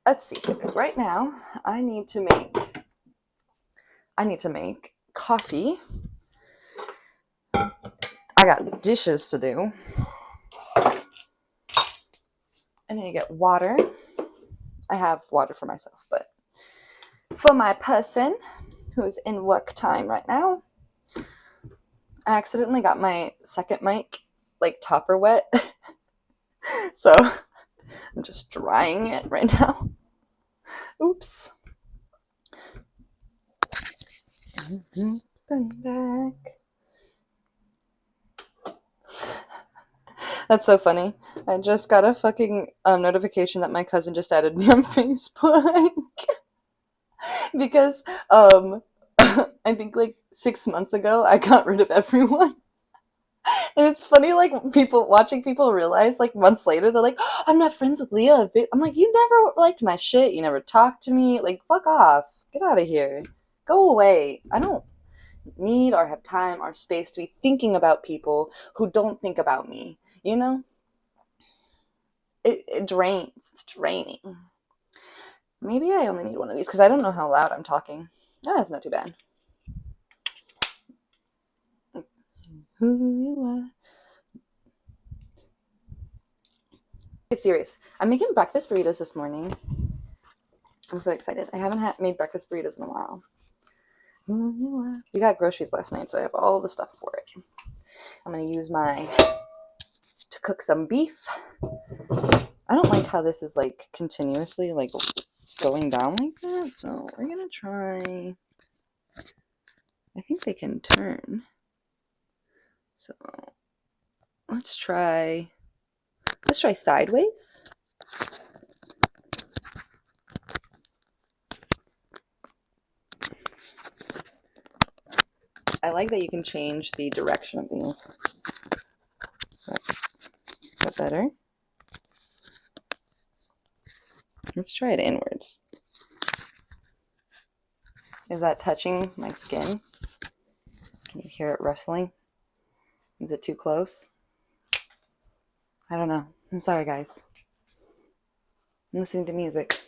let's see here. Right now, I need to make coffee. I got dishes to do. I need to get water. I have water for myself, but for my person who's in work time right now, I accidentally got my second mic like topper wet. So I'm just drying it right now. Oops. Back. That's so funny. I just got a fucking notification that my cousin just added me on Facebook. Because I think like 6 months ago I got rid of everyone. And it's funny, like watching people realize, like months later, they're like, oh, "I'm not friends with Leah." I'm like, "You never liked my shit. You never talked to me. Like, fuck off. Get out of here. Go away. I don't need or have time or space to be thinking about people who don't think about me. You know, it drains. It's draining. Maybe I only need one of these because I don't know how loud I'm talking. Ah, that's not too bad. Who you are. It's serious. I'm making breakfast burritos this morning. I'm so excited. I haven't made breakfast burritos in a while. We got groceries last night, so I have all the stuff for it. I'm going to use to cook some beef. I don't like how this is like continuously like going down like that, so we're going to try. I think they can turn. So let's try sideways. I like that you can change the direction of these. Is that better? Let's try it inwards. Is that touching my skin? Can you hear it rustling? Is it too close? I don't know. I'm sorry, guys. I'm listening to music.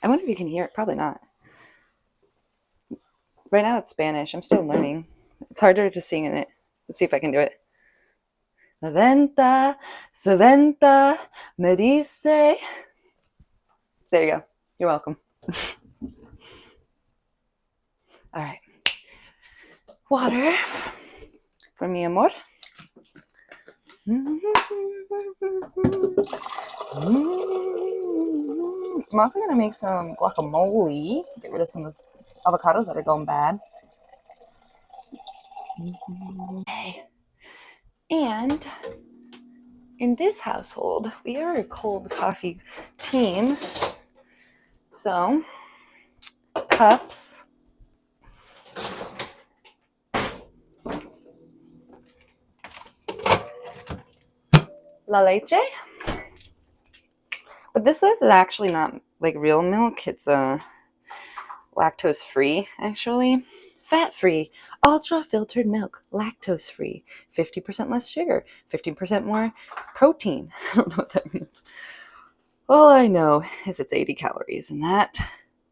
I wonder if you can hear it. Probably not. Right now it's Spanish. I'm still learning. It's harder to sing in it. Let's see if I can do it. La venta, se venta, me dice. There you go. You're welcome. All right. Water for mi amor. I'm also going to make some guacamole. Get rid of some of the avocados that are going bad. And in this household, we are a cold coffee team. So, cups. La leche. But this is actually not like real milk. It's lactose free, actually. Fat free, ultra filtered milk, lactose free, 50% less sugar, 15% more protein. I don't know what that means. All I know is it's 80 calories, and that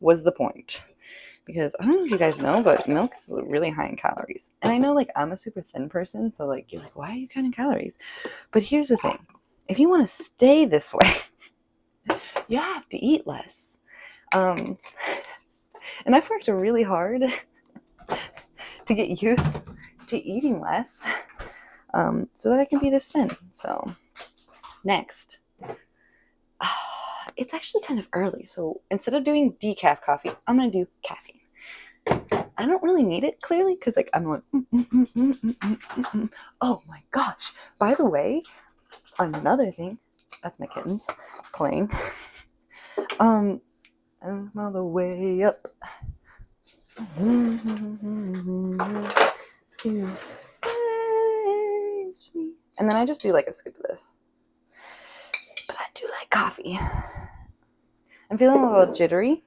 was the point. Because I don't know if you guys know, but milk is really high in calories. And I know, like, I'm a super thin person, so, like, you're like, why are you counting calories? But here's the thing. If you want to stay this way, you have to eat less. And I've worked really hard to get used to eating less so that I can be this thin. So, next. It's actually kind of early, so instead of doing decaf coffee, I'm going to do caffeine. I don't really need it, clearly, because like I'm like, oh my gosh. By the way, another thing, that's my kittens playing. I'm all the way up. To save me. And then I just do like a scoop of this. But I do like coffee. I'm feeling a little jittery,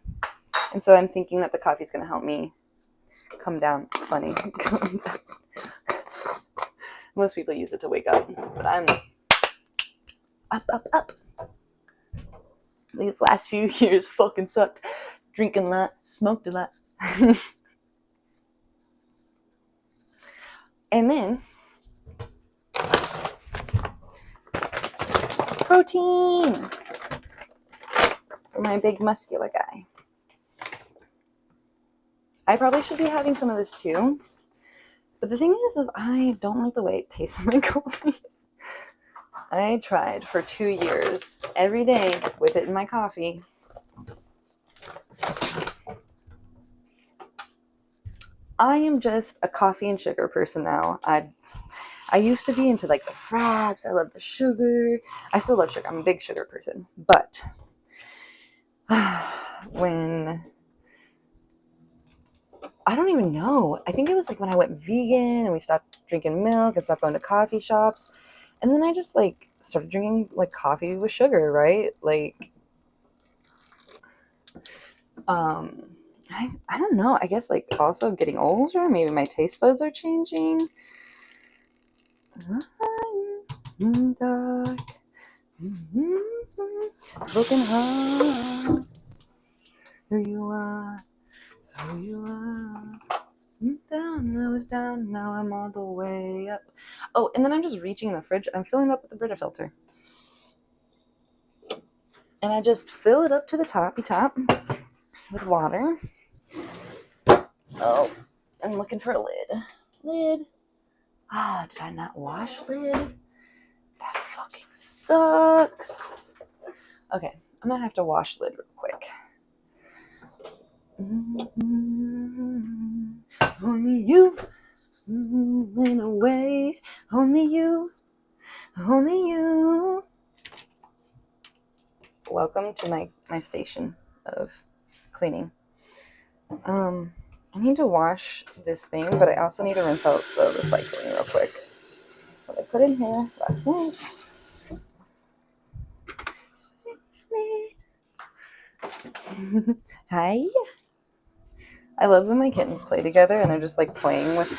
and so I'm thinking that the coffee's going to help me come down. It's funny. Most people use it to wake up, but I'm up. These last few years fucking sucked. Drinking a lot, smoked a lot. And then protein for my big muscular guy. I probably should be having some of this too. But the thing is I don't like the way it tastes in my coffee. I tried for 2 years every day with it in my coffee. I am just a coffee and sugar person now. I used to be into like the fraps. I love the sugar. I still love sugar. I'm a big sugar person. But when I don't even know. I think it was like when I went vegan and we stopped drinking milk and stopped going to coffee shops. And then I just like started drinking like coffee with sugar, right? Like, I don't know. I guess like also getting older, maybe my taste buds are changing. Dark, broken hearts. Who you are, who you are. Down, I was down, now I'm all the way up. Oh, and then I'm just reaching in the fridge. I'm filling up with the Brita filter. And I just fill it up to the toppy top with water. Oh, I'm looking for a lid. Lid. Ah, did I not wash lid? That fucking sucks. Okay, I'm gonna have to wash lid real quick. Only you went away. Only you. Only you. Welcome to my station of cleaning. I need to wash this thing, but I also need to rinse out the recycling real quick. What I put in here last night. Hi. I love when my kittens play together and they're just like playing with.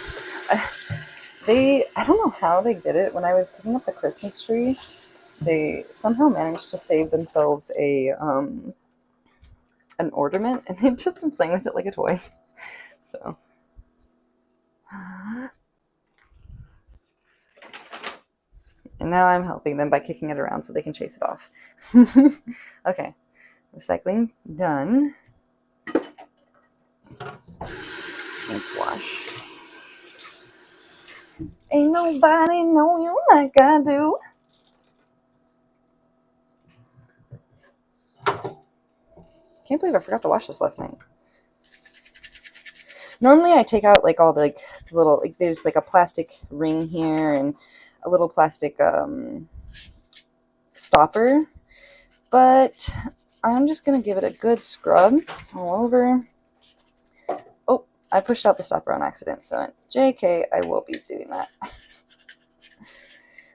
I don't know how they did it. When I was picking up the Christmas tree, they somehow managed to save themselves an ornament, and they've just been playing with it like a toy. So. And now I'm helping them by kicking it around so they can chase it off. Okay. Recycling done. Let's wash. Ain't nobody know you like I do. Can't believe I forgot to wash this last night. Normally I take out like all the like little, like there's like a plastic ring here and a little plastic stopper, but I'm just gonna give it a good scrub all over. Oh, I pushed out the stopper on accident, so JK, I will be doing that.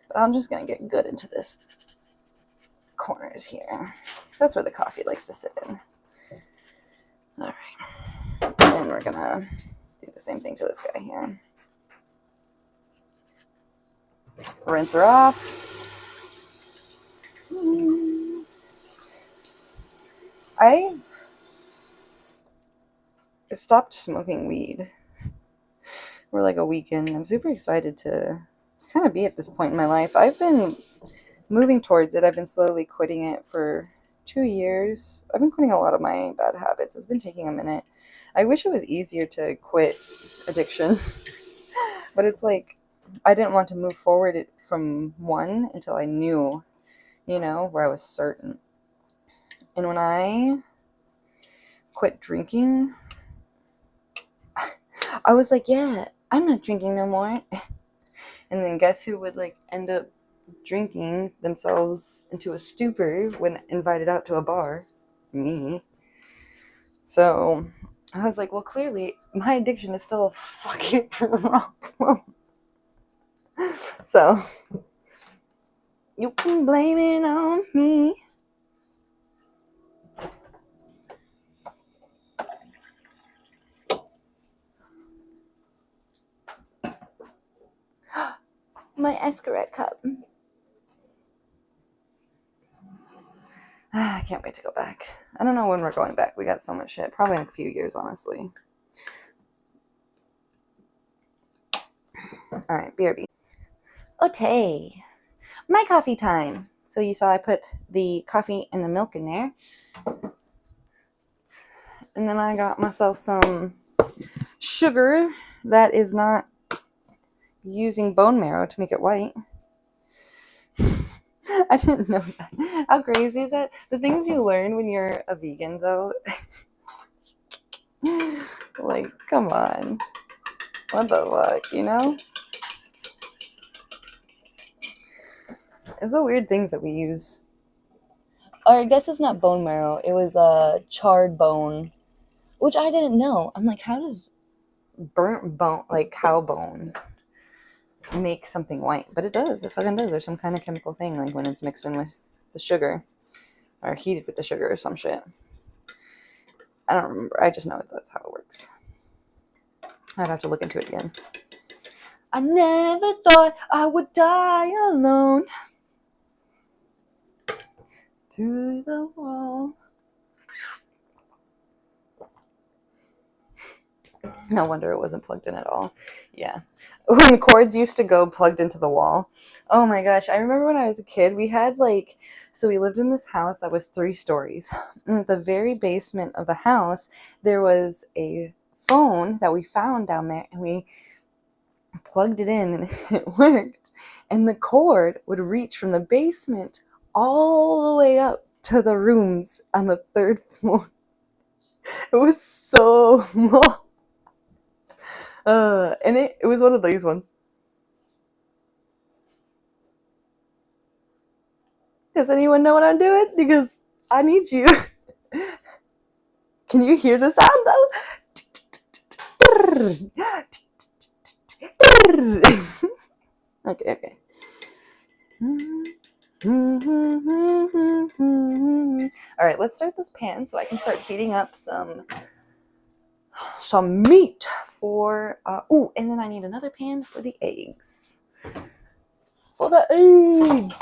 But I'm just gonna get good into this corners here. That's where the coffee likes to sit in. All right, and we're gonna do the same thing to this guy here. Rinse her off. I stopped smoking weed for like a weekend. I'm super excited to kind of be at this point in my life. I've been moving towards it. I've been slowly quitting it for 2 years. I've been quitting a lot of my bad habits. It's been taking a minute. I wish it was easier to quit addictions, but it's like I didn't want to move forward from one until I knew, where I was certain. And when I quit drinking, I was like, yeah, I'm not drinking no more. And then guess who would like end up drinking themselves into a stupor when invited out to a bar? Me. So I was like, well, clearly my addiction is still a fucking problem. So you can blame it on me. My Escarret cup. I can't wait to go back. I don't know when we're going back. We got so much shit. Probably in a few years, honestly. All right, BRB. Okay, my coffee time. So you saw I put the coffee and the milk in there. And then I got myself some sugar that is not using bone marrow to make it white. I didn't know that. How crazy is that? The things you learn when you're a vegan, though. Like, come on. What the fuck, you know? It's the weird things that we use. Or I guess it's not bone marrow. It was charred bone, which I didn't know. I'm like, how does burnt bone, like cow bone, make something white? But it does. It fucking does. There's some kind of chemical thing, like when it's mixed in with the sugar or heated with the sugar or some shit. I don't remember. I just know that's how it works. I'd have to look into it again. I never thought I would die alone. To the wall. No wonder it wasn't plugged in at all. Yeah. When cords used to go plugged into the wall. Oh my gosh. I remember when I was a kid, we had so we lived in this house that was 3 stories. And at the very basement of the house, there was a phone that we found down there, and we plugged it in and it worked. And the cord would reach from the basement all the way up to the rooms on the 3rd floor. It was so small. And it was one of these ones. Does anyone know what I'm doing? Because I need you. Can you hear the sound though? Okay. All right, let's start this pan so I can start heating up some meat for and then I need another pan for the eggs. For the eggs.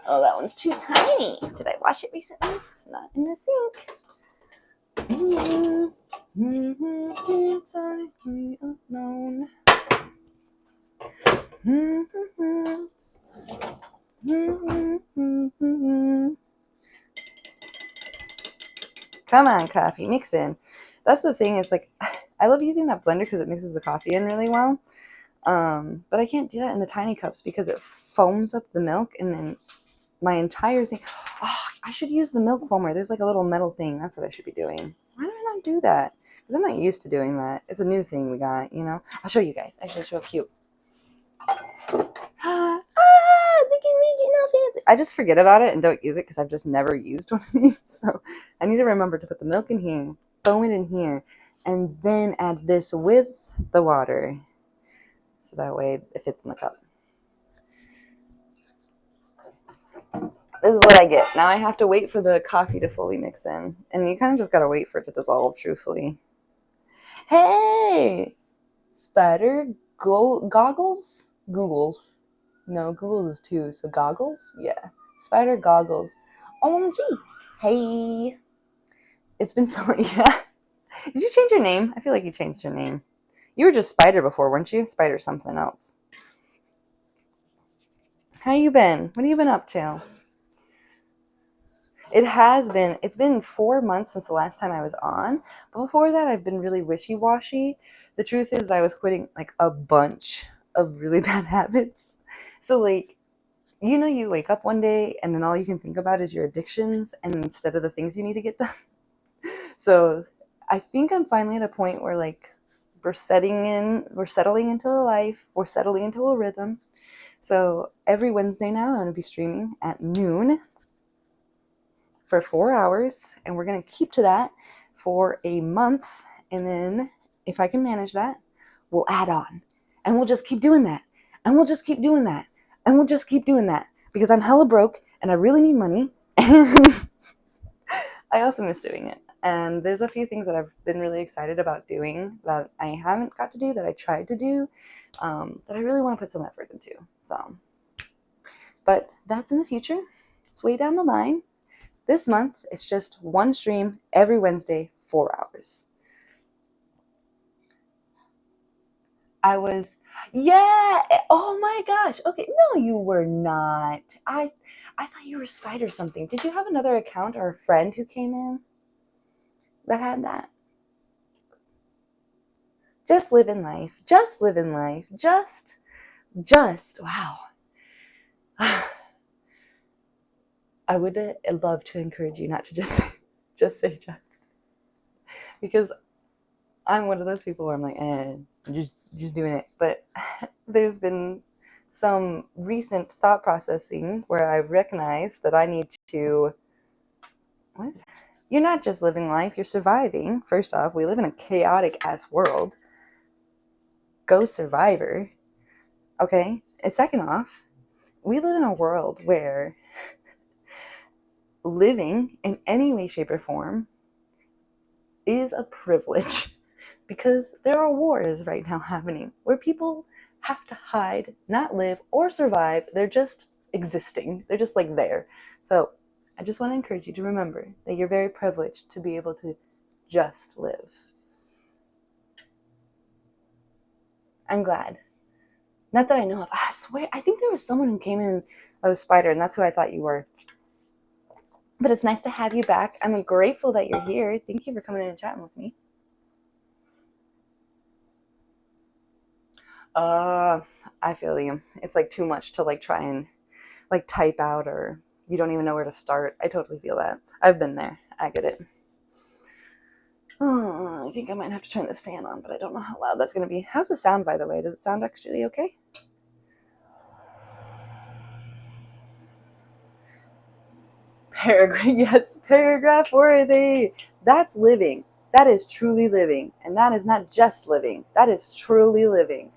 Oh, that one's too tiny. Did I wash it recently? It's not in the sink. Exactly unknown. Come on, coffee, mix in. That's the thing, is like, I love using that blender because it mixes the coffee in really well. But I can't do that in the tiny cups because it foams up the milk, and then my entire thing. Oh, I should use the milk foamer. There's like a little metal thing. That's what I should be doing. Why do I not do that? Because I'm not used to doing that. It's a new thing we got, you know. I'll show you guys. Actually, it's real cute. Look at me getting all fancy. I just forget about it and don't use it because I've just never used one of these. So I need to remember to put the milk in here, foam it in here, and then add this with the water. So that way it fits in the cup. This is what I get. Now I have to wait for the coffee to fully mix in. And you kind of just got to wait for it to dissolve, truthfully. Hey! Spider goggles? Googles. No, Googles is 2. So goggles? Yeah. Spider goggles. OMG. Hey. It's been so long. Yeah. Did you change your name? I feel like you changed your name. You were just Spider before, weren't you? Spider something else. How you been? What have you been up to? It's been 4 months since the last time I was on. But before that, I've been really wishy-washy. The truth is I was quitting like a bunch of really bad habits. So like, you know, you wake up one day and then all you can think about is your addictions and instead of the things you need to get done. So I think I'm finally at a point where like we're settling into a life, we're settling into a rhythm. So every Wednesday now I'm going to be streaming at noon for 4 hours, and we're going to keep to that for a month, and then if I can manage that, we'll add on, and we'll just keep doing that, and we'll just keep doing that, and we'll just keep doing that, because I'm hella broke, and I really need money, and I also miss doing it, and there's a few things that I've been really excited about doing that I haven't got to do, that I tried to do, that I really want to put some effort into, so, but that's in the future. It's way down the line. This month, it's just one stream every Wednesday, 4 hours. Yeah. Oh my gosh. Okay. No, you were not. I thought you were Spider or something. Did you have another account or a friend who came in that had that? Just living life. Just living life. Wow. I would love to encourage you not to just say just, because I'm one of those people where I'm like, just doing it. But there's been some recent thought processing where I've recognized that I need to. What is that? You're not just living life; you're surviving. First off, we live in a chaotic ass world. Go Survivor. Okay. And second off, we live in a world where living in any way, shape, or form is a privilege, because there are wars right now happening where people have to hide, not live or survive. They're just existing. They're just like there. So I just want to encourage you to remember that you're very privileged to be able to just live. I'm glad. Not that I know of. I swear, I think there was someone who came in of Spider, and that's who I thought you were. But it's nice to have you back. I'm grateful that you're here. Thank you for coming in and chatting with me. I feel you. It's like too much to like try and like type out, or you don't even know where to start. I totally feel that. I've been there. I get it. Oh, I think I might have to turn this fan on, but I don't know how loud that's going to be. How's the sound, by the way? Does it sound actually okay? Paragraph, yes, paragraph worthy. That's living. That is truly living. And that is not just living. That is truly living.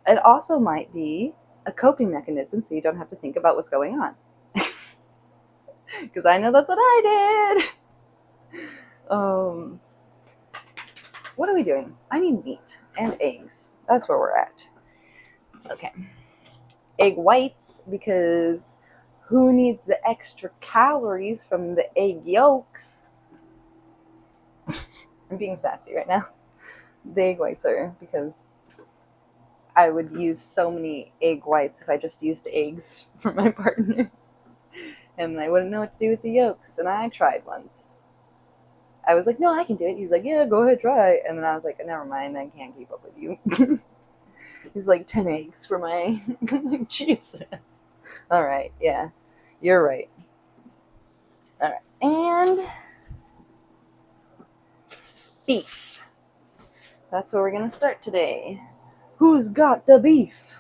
It also might be a coping mechanism so you don't have to think about what's going on. Because I know that's what I did. What are we doing? I need meat and eggs. That's where we're at. Okay. Egg whites, because who needs the extra calories from the egg yolks? I'm being sassy right now. The egg whites are because I would use so many egg whites if I just used eggs for my partner. And I wouldn't know what to do with the yolks. And I tried once. I was like, no, I can do it. He's like, yeah, go ahead, try. And then I was like, never mind, I can't keep up with you. He's like, 10 eggs for my... Jesus. All right, yeah, you're right. All right, and beef. That's where we're going to start today. Who's got the beef?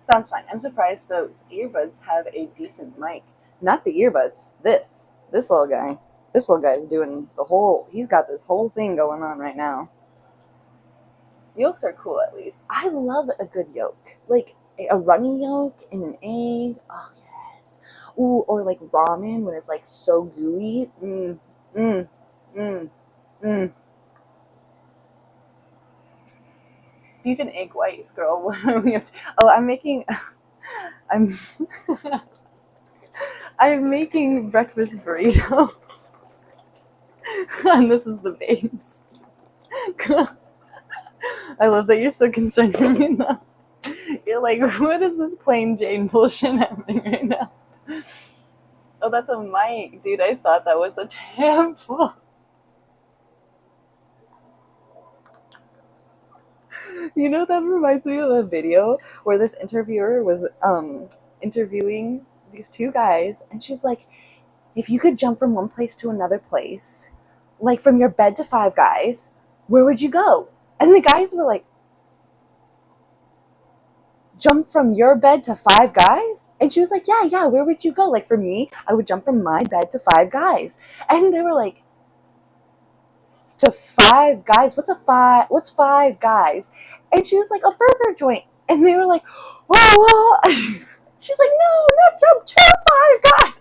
Sounds fine. I'm surprised those earbuds have a decent mic. Not the earbuds. This little guy. This little guy's doing the whole... He's got this whole thing going on right now. Yolks are cool, at least. I love a good yolk. Like, a runny yolk and an egg. Oh, yes. Ooh, or like ramen when it's like so gooey. Beef and egg whites, girl. What do we have to... Oh, I'm making... I'm making breakfast burritos. And this is the base. I love that you're so concerned with me though. You're like, what is this plain Jane bullshit happening right now? Oh, that's a mic. Dude, I thought that was a tampon. You know, that reminds me of a video where this interviewer was interviewing these two guys, and she's like, if you could jump from one place to another place, like from your bed to Five Guys, where would you go? And the guys were like, jump from your bed to Five Guys? And she was like, yeah, where would you go? Like, for me, I would jump from my bed to Five Guys. And they were like, to Five Guys? What's Five Guys? And she was like, a burger joint. And they were like, whoa. She's like, no, not jump to Five Guys.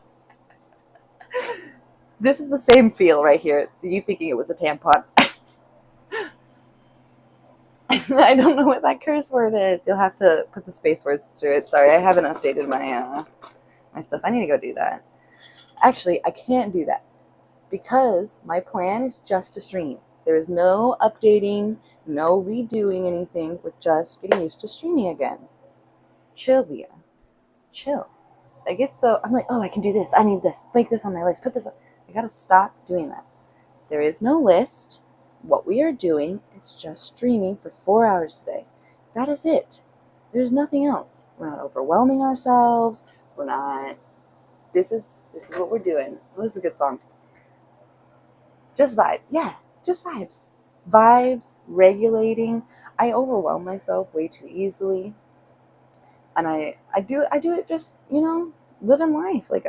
This is the same feel right here. You thinking it was a tampon. I don't know what that curse word is. You'll have to put the space words through it. Sorry, I haven't updated my my stuff. I need to go do that. Actually, I can't do that because my plan is just to stream. There is no updating, no redoing anything. We're just getting used to streaming again. Chill, Leah. Chill. I get so, I'm like, oh, I can do this. I need this. Make this on my list. Put this on. I gotta stop doing that. There is no list. What we are doing is just streaming for 4 hours today. That is it. There's nothing else. We're not overwhelming ourselves. We're not. This is what we're doing. This is a good song. Just vibes. Yeah, just vibes. Vibes, regulating. I overwhelm myself way too easily. And I do it just, living life. Like,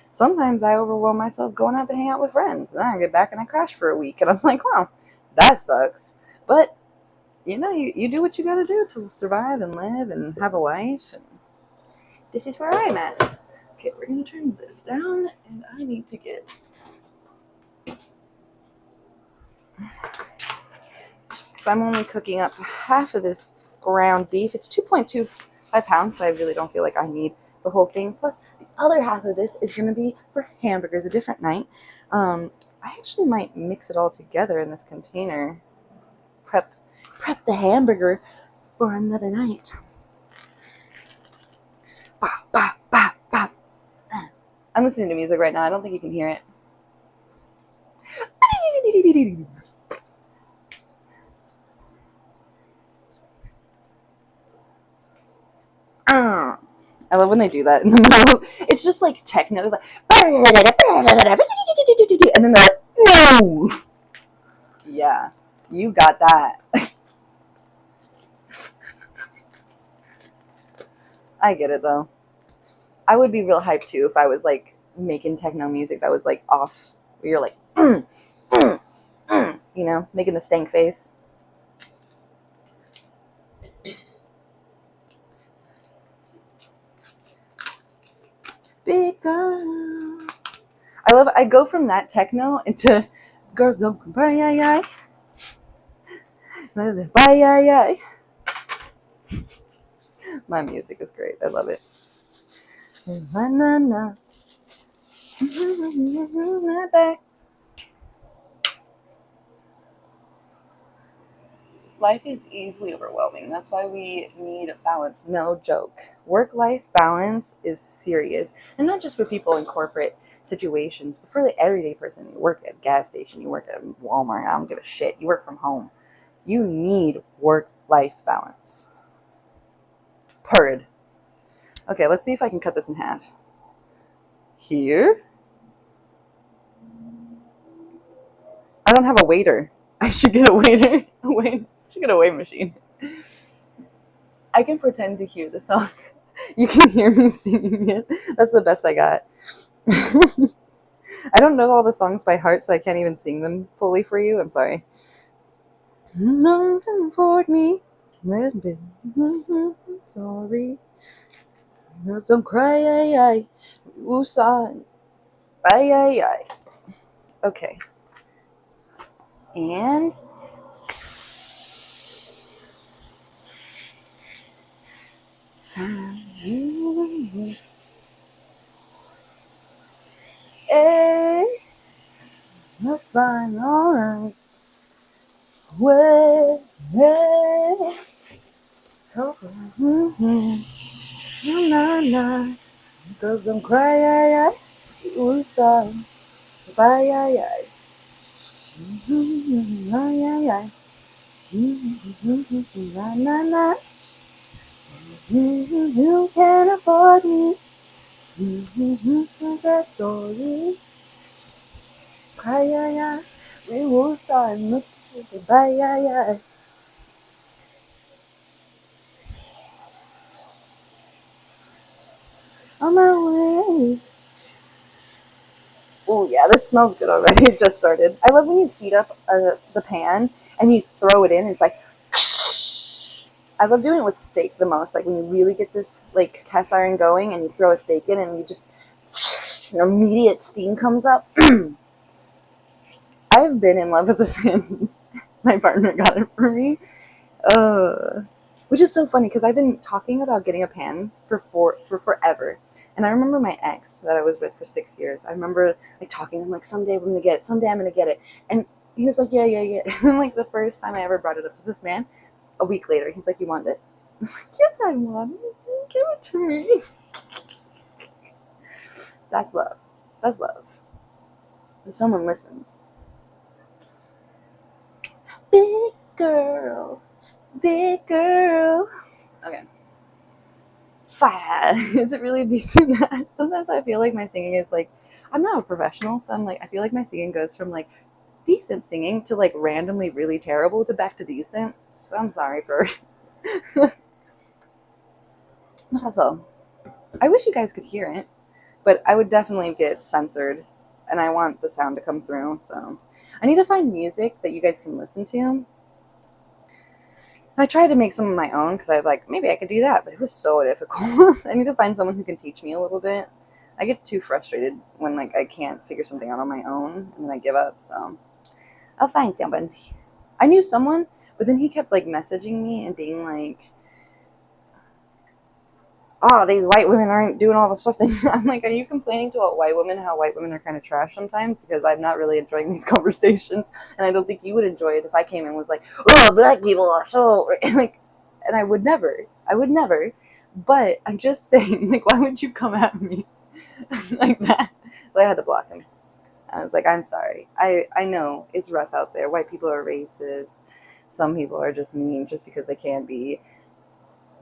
sometimes I overwhelm myself going out to hang out with friends. And then I get back and I crash for a week. And I'm like, well, that sucks. But, you do what you got to do to survive and live and have a life. And this is where I'm at. Okay, we're going to turn this down. And I need to get... So I'm only cooking up half of this ground beef. It's 2.25 pounds, so I really don't feel like I need the whole thing. Plus, the other half of this is going to be for hamburgers a different night. I actually might mix it all together in this container. Prep the hamburger for another night. Bop, bop, bop, bop. I'm listening to music right now. I don't think you can hear it. I love when they do that in the middle. It's just like techno. It's like, and then they're like, no. Yeah, you got that. I get it though. I would be real hyped too if I was like making techno music that was like off, where you're like, making the stank face. Big girls. I go from that techno into girls don't cry, My music is great. I love it. Life is easily overwhelming. That's why we need balance. No joke. Work-life balance is serious. And not just for people in corporate situations, but for the everyday person. You work at a gas station, you work at Walmart, I don't give a shit. You work from home. You need work-life balance. Purred. Okay, let's see if I can cut this in half. Here. I don't have a waiter. I should get a waiter. I should get a weight machine. I can pretend to hear the song. You can hear me singing it. That's the best I got. I don't know all the songs by heart, so I can't even sing them fully for you. I'm sorry. Nothing for me. Sorry. Don't cry. Woosah. Okay. And hey, that's fine, alright. Way, nah. Girls don't cry, ooh, sorry, bye, nah. You can't afford me. That story. Cry, we will start looking bye. On my way. Oh yeah, this smells good already. It just started. I love when you heat up the pan and you throw it in. And it's like, I love doing it with steak the most. Like when you really get this like cast iron going and you throw a steak in and you just immediate steam comes up. I've been in love with this pan since my partner got it for me. Which is so funny because I've been talking about getting a pan for forever. And I remember my ex that I was with for 6 years. I remember like talking. I'm like, someday I'm gonna get it. Someday I'm gonna get it. And he was like, yeah, yeah, yeah. And then, like, the first time I ever brought it up to this man, a week later, he's like, you want it? I'm like, yes, I want it. Give it to me. That's love. That's love. When someone listens. Big girl. Big girl. Okay. Fire. Is it really decent? Sometimes I feel like my singing is like, I'm not a professional, so I'm like, I feel like my singing goes from like decent singing to like randomly really terrible to back to decent. So I'm sorry for. Also, I wish you guys could hear it, but I would definitely get censored, and I want the sound to come through. So I need to find music that you guys can listen to. I tried to make some of my own because I like maybe I could do that, but it was so difficult. I need to find someone who can teach me a little bit. I get too frustrated when like I can't figure something out on my own, and then I give up. So I'll find someone. I knew someone, but then he kept like messaging me and being like, oh, these white women aren't doing all the stuff they do. I'm like, are you complaining to a white woman how white women are kind of trash sometimes? Because I'm not really enjoying these conversations, and I don't think you would enjoy it if I came in and was like, oh, black people are so like, and I would never, but I'm just saying, like, why would you come at me like that? So I had to block him. I was like, I'm sorry. I know it's rough out there. White people are racist. Some people are just mean just because they can be.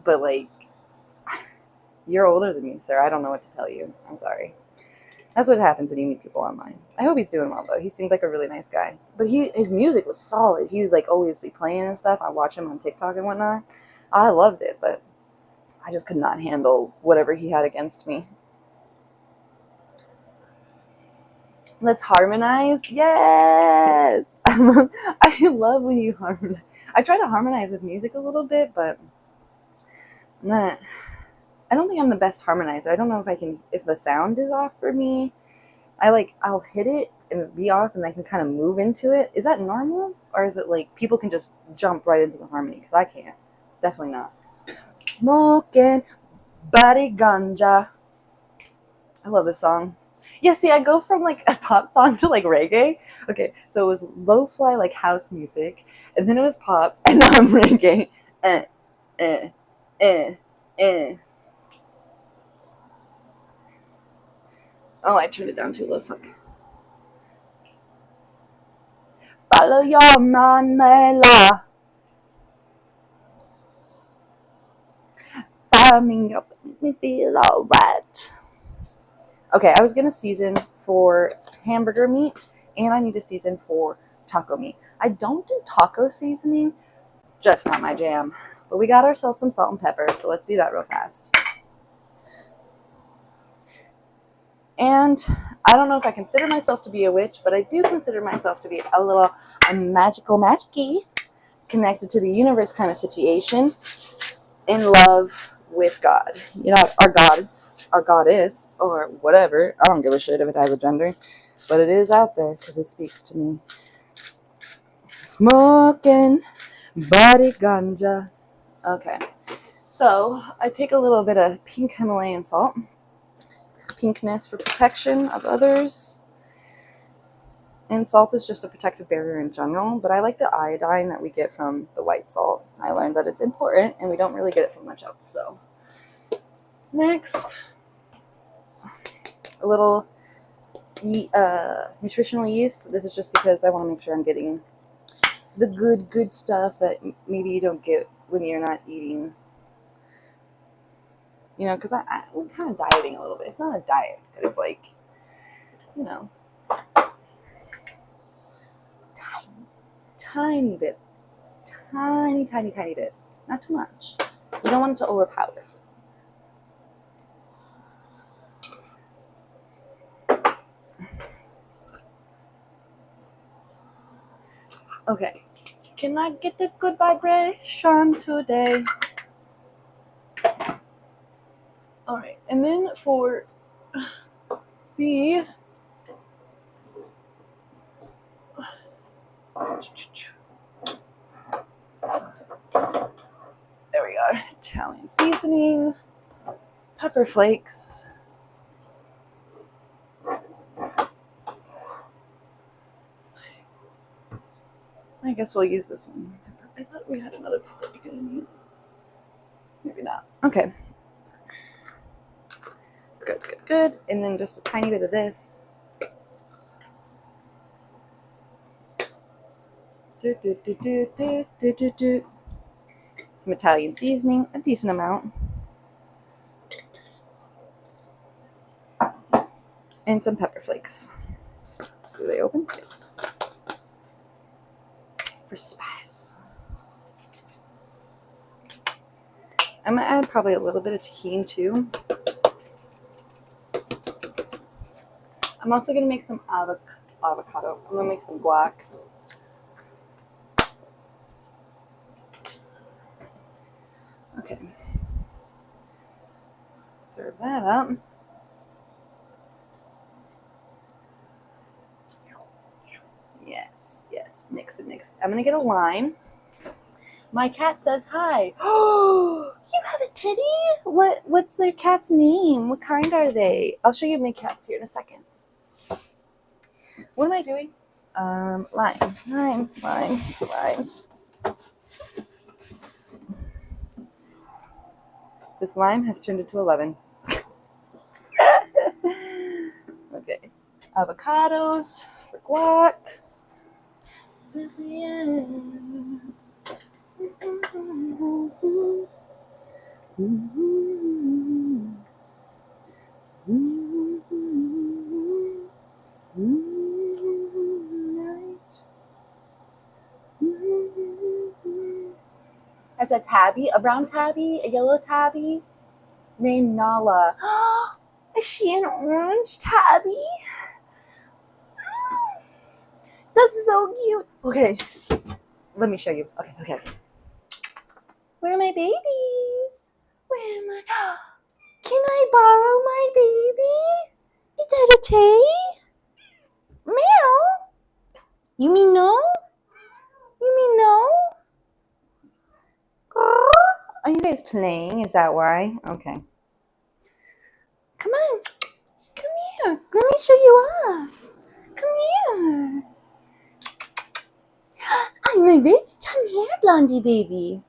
But like, you're older than me, sir. I don't know what to tell you. I'm sorry. That's what happens when you meet people online. I hope he's doing well, though. He seemed like a really nice guy. But his music was solid. He would like always be playing and stuff. I watch him on TikTok and whatnot. I loved it, but I just could not handle whatever he had against me. Let's harmonize. Yes! I love when you harmonize. I try to harmonize with music a little bit, but I'm not. I don't think I'm the best harmonizer. I don't know if the sound is off for me. I'll hit it and it'll be off and I can kind of move into it. Is that normal? Or is it like people can just jump right into the harmony? Because I can't. Definitely not. Smoking body ganja. I love this song. Yeah, see, I go from like a pop song to like reggae. Okay, so it was lo-fi like house music, and then it was pop, and now I'm reggae. Eh, eh, eh, eh. Oh, I turned it down too low. Fuck. Follow your man, Mela. Fire me up, make me feel alright. Okay, I was gonna season for hamburger meat, and I need a season for taco meat. I don't do taco seasoning, just not my jam. But we got ourselves some salt and pepper, so let's do that real fast. And I don't know if I consider myself to be a witch, but I do consider myself to be a little magical magic-y, connected to the universe kind of situation, in love with God. You know, our gods, our goddess, or whatever. I don't give a shit if it has a gender, but it is out there because it speaks to me. Smoking body ganja. Okay, so I take a little bit of pink Himalayan salt. Pinkness for protection of others. And salt is just a protective barrier in general, but I like the iodine that we get from the white salt. I learned that it's important, and we don't really get it from much else. So, next, a little nutritional yeast. This is just because I want to make sure I'm getting the good stuff that maybe you don't get when you're not eating. You know, because I'm kind of dieting a little bit. It's not a diet, but it's like, you know, tiny bit. Tiny bit. Not too much. You don't want it to overpower. Okay. Can I get the good vibration today? Alright. And then for the there we got Italian seasoning, pepper flakes. I guess we'll use this one. I thought we had another paprika in here. Maybe not. Okay. Good, good, good. And then just a tiny bit of this. Some Italian seasoning, a decent amount. And some pepper flakes. Do they open? Yes. For spice. I'm gonna add probably a little bit of tahini too. I'm also gonna make some avocado. I'm gonna make some guac. Okay. Serve that up. Yes, yes. Mix it, mix it. I'm gonna get a lime. My cat says hi. Oh, you have a teddy? What's their cat's name? What kind are they? I'll show you my cats here in a second. What am I doing? Limes. This lime has turned into a lemon. Okay. Avocados for guac. That's a tabby, a brown tabby, a yellow tabby named Nala. Is she an orange tabby? That's so cute. Okay, let me show you. Okay. Where are my babies? Where am I? Can I borrow my baby? Is that okay? Meow. You mean no? You mean no? Are you guys playing? Is that why? Okay. Come on. Come here. Let me show you off. Come here. I'm my baby. Come here, blondie baby.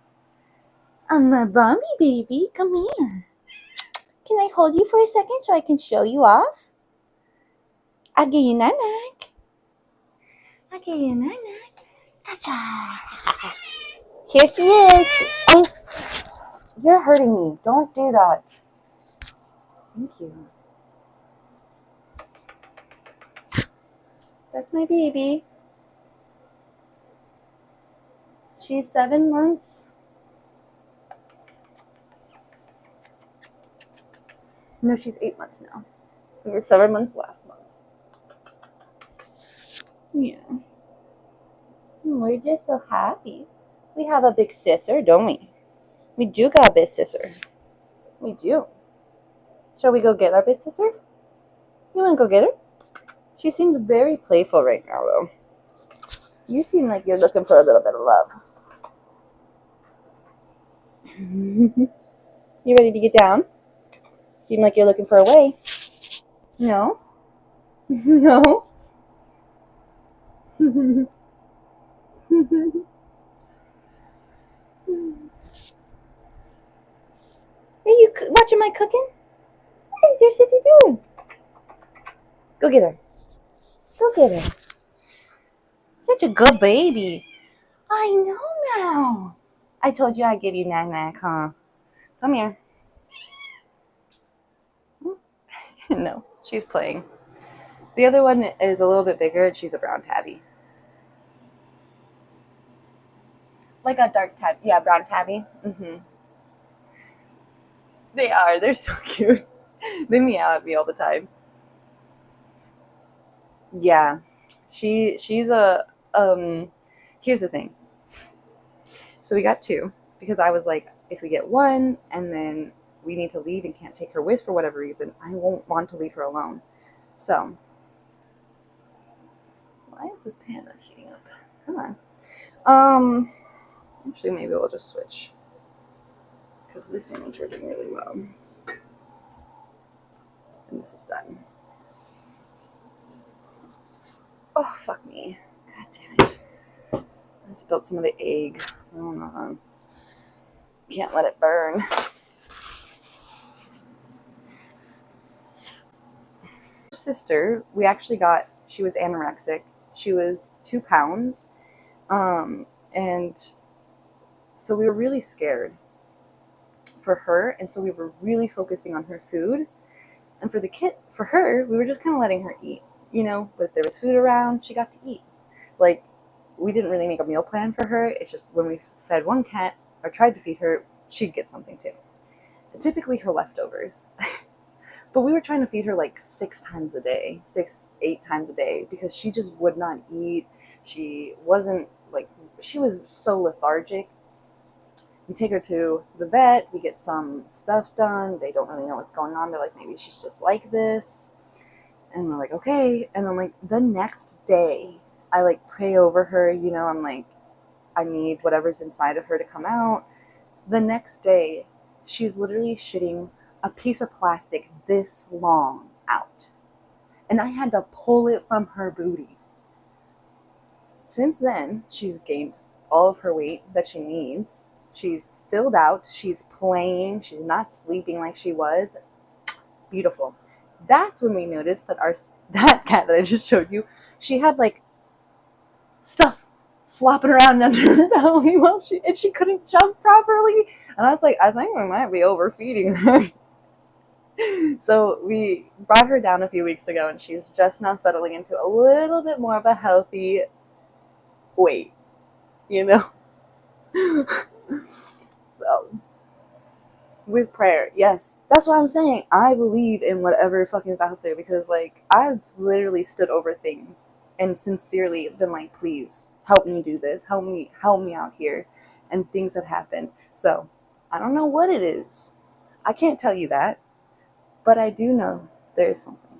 I'm my Bambi baby. Come here. Can I hold you for a second so I can show you off? I'll give you nanak. I'll give you nanak. Gotcha. Here she is. Oh, you're hurting me. Don't do that. Thank you. That's my baby. She's 7 months. No, she's 8 months now. We were 7 months last month. Yeah. We're just so happy. We have a big sister, don't we? We do got a big sister. We do. Shall we go get our big sister? You want to go get her? She seems very playful right now, though. You seem like you're looking for a little bit of love. You ready to get down? Seem like you're looking for a way. No? No? Hey, you watching my cooking? What is your sissy doing? Go get her. Go get her. Such a good baby. I know now. I told you I'd give you Nag, huh? Come here. No, she's playing. The other one is a little bit bigger, and she's a brown tabby. Like a dark tabby. Yeah, brown tabby. Mm-hmm. They are. They're so cute. They meow at me all the time. Yeah. She's a here's the thing. So we got 2 because I was like, if we get 1 and then we need to leave and can't take her with for whatever reason, I won't want to leave her alone. So why is this pan not heating up? Come on. Actually maybe we'll just switch. because this one was working really well. And this is done. Oh, fuck me. God damn it. I spilled some of the egg. Oh no. Can't let it burn. Sister, we actually got, she was anorexic. She was 2 pounds. And so we were really scared for her. And so we were really focusing on her food. And for the kid, for her, we were just kind of letting her eat. You know, if there was food around, she got to eat. Like, we didn't really make a meal plan for her. It's just when we fed one cat or tried to feed her, she'd get something too. And typically her leftovers. But we were trying to feed her like 6 times a day, 8 times a day, because she just would not eat. She wasn't like, she was so lethargic. We take her to the vet, we get some stuff done. They don't really know what's going on. They're like, maybe she's just like this. And we're like, okay. And then like the next day, I like pray over her, you know, I'm like, I need whatever's inside of her to come out. The next day, she's literally shitting a piece of plastic this long out. And I had to pull it from her booty. Since then, she's gained all of her weight that she needs. She's filled out. She's playing. She's not sleeping like she was. Beautiful. That's when we noticed that that cat that I just showed you, she had like stuff flopping around under her belly while she couldn't jump properly. And I was like, I think we might be overfeeding her. So we brought her down a few weeks ago, and she's just now settling into a little bit more of a healthy weight, you know? So, with prayer, yes. That's what I'm saying. I believe in whatever fucking is out there, because, like, I've literally stood over things and sincerely been like, please, help me do this. Help me out here. And things have happened. So, I don't know what it is. I can't tell you that. But I do know there's something.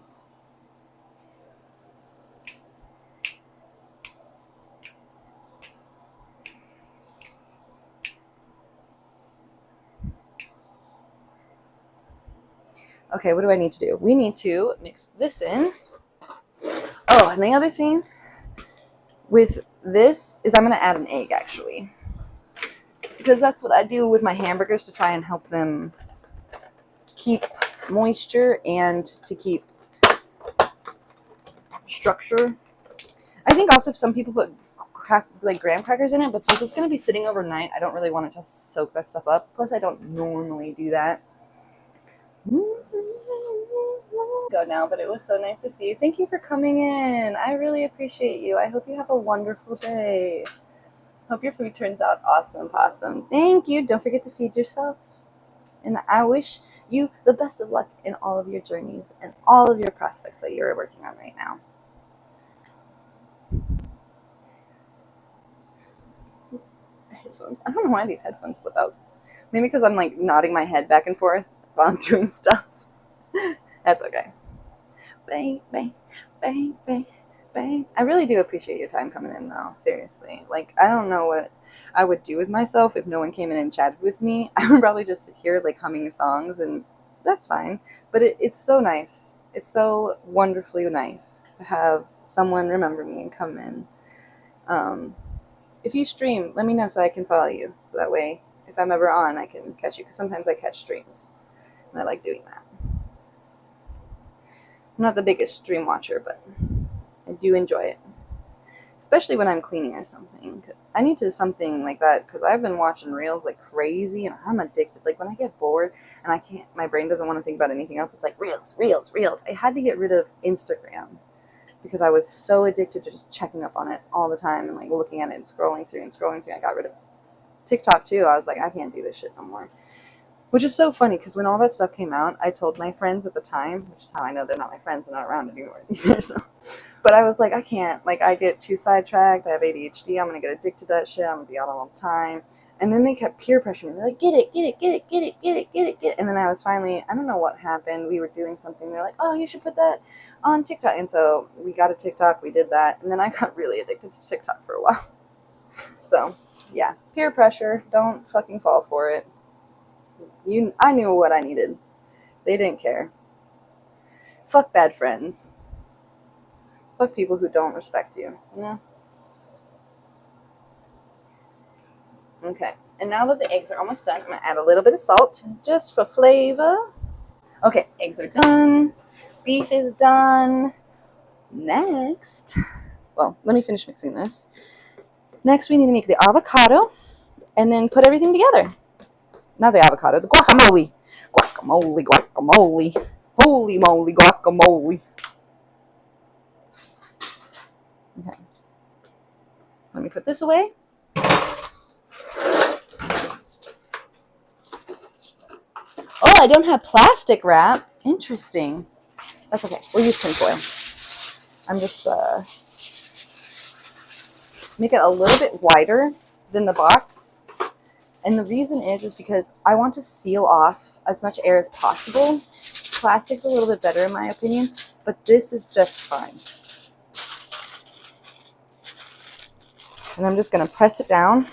Okay, what do I need to do? We need to mix this in. Oh, and the other thing with this is I'm going to add an egg, actually. Because that's what I do with my hamburgers to try and help them keep moisture and to keep structure. I think also some people put like graham crackers in it, but since it's going to be sitting overnight, I don't really want it to soak that stuff up. Plus, I don't normally do that. Go now, but it was so nice to see you. Thank you for coming in. I really appreciate you. I hope you have a wonderful day. Hope your food turns out awesome, possum. Thank you. Don't forget to feed yourself. And I wish you the best of luck in all of your journeys and all of your prospects that you're working on right now. Headphones. I don't know why these headphones slip out. Maybe because I'm like nodding my head back and forth while I'm doing stuff. That's okay. Bang, bang, bang, bang, bang. I really do appreciate your time coming in, though. Seriously. Like, I don't know what I would do with myself if no one came in and chatted with me. I would probably just sit here, like, humming songs, and that's fine. But it's so nice. It's so wonderfully nice to have someone remember me and come in. If you stream, let me know so I can follow you. So that way, if I'm ever on, I can catch you. Because sometimes I catch streams. And I like doing that. I'm not the biggest stream watcher, but I do enjoy it. Especially when I'm cleaning or something. I need to do something like that because I've been watching reels like crazy and I'm addicted. Like when I get bored and I can't, my brain doesn't want to think about anything else. It's like reels, reels, reels. I had to get rid of Instagram because I was so addicted to just checking up on it all the time and like looking at it and scrolling through. I got rid of TikTok too. I was like, I can't do this shit no more. Which is so funny because when all that stuff came out, I told my friends at the time, which is how I know they're not my friends, they're not around anymore. So, but I was like, I can't. Like, I get too sidetracked. I have ADHD. I'm going to get addicted to that shit. I'm going to be on all the time. And then they kept peer pressuring me. They're like, get it, get it, get it, get it, get it, get it, get it. And then I was finally, I don't know what happened. We were doing something. They're like, oh, you should put that on TikTok. And so we got a TikTok. We did that. And then I got really addicted to TikTok for a while. So, yeah. Peer pressure. Don't fucking fall for it. I knew what I needed. They didn't care. Fuck bad friends. Fuck people who don't respect you, you know? Okay, and now that the eggs are almost done, I'm gonna add a little bit of salt just for flavor. Okay, eggs are done. Beef is done. Next, well, let me finish mixing this. Next, we need to make the avocado and then put everything together. Not the avocado, the guacamole. Guacamole, guacamole. Holy moly, guacamole. Okay. Let me put this away. Oh, I don't have plastic wrap. Interesting. That's okay. We'll use tinfoil. I'm just make it a little bit wider than the box. And the reason is because I want to seal off as much air as possible. Plastic's a little bit better in my opinion, but this is just fine. And I'm just going to press it down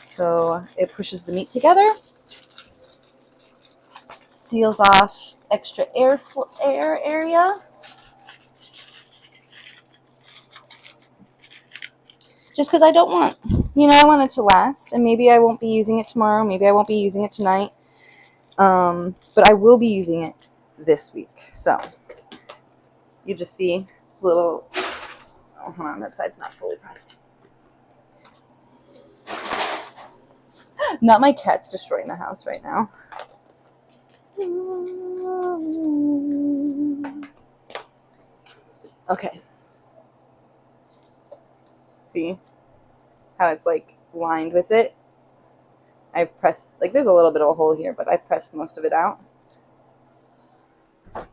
so it pushes the meat together. Seals off extra air area. Just because I don't want, I want it to last, and maybe I won't be using it tomorrow, maybe I won't be using it tonight, but I will be using it this week. So you just see little, oh, hold on, that side's not fully pressed. Not my cat's destroying the house right now. Okay. See how it's like lined with it? I've pressed, like there's a little bit of a hole here, but I've pressed most of it out. Back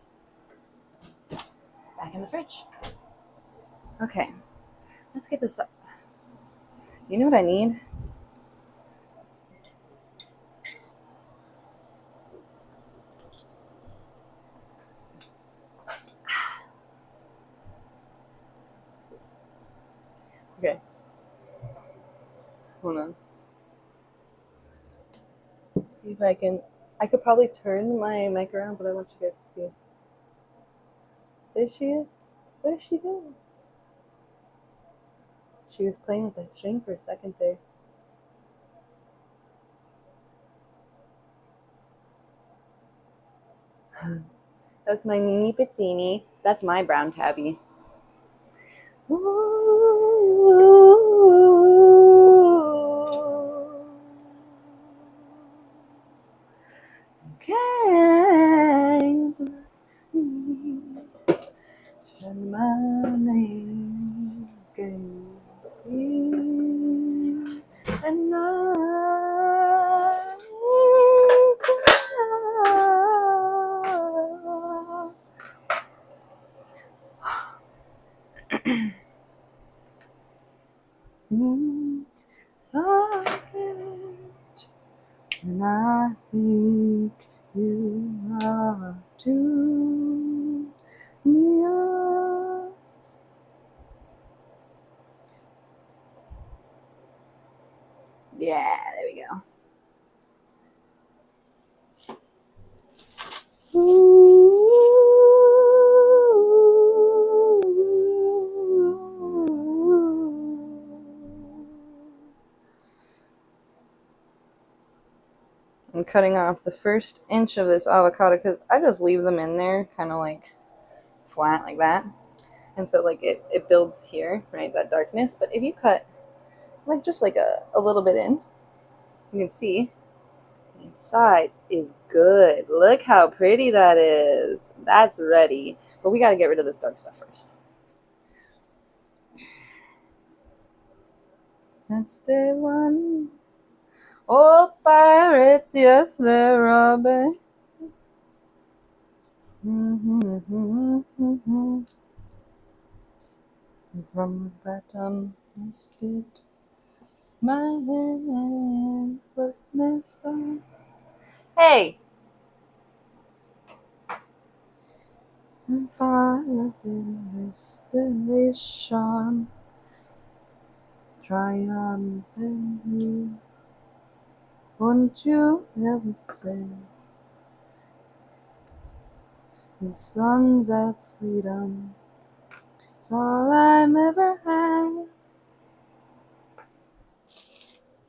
in the fridge. Okay, let's get this up. You know what I need? Okay. Hold on. Let's see if I could probably turn my mic around, but I want you guys to see. There she is. What is she doing? She was playing with that string for a second there. That's my Nini Pizzini. That's my brown tabby. Can't send my name, can see, and socket, and I think you are too. Yeah, there we go. I'm cutting off the first inch of this avocado because I just leave them in there kind of like flat like that. And so like it builds here, right, that darkness. But if you cut like just like a little bit in, you can see the inside is good. Look how pretty that is. That's ready. But we got to get rid of this dark stuff first. Since day one. Oh, pirates, yes, they're robbing. From the bottom, I spit. My hand was missing. Hey! I'm fine in destination. Triumphantly Won't you ever say the songs of freedom? It's all I've ever had.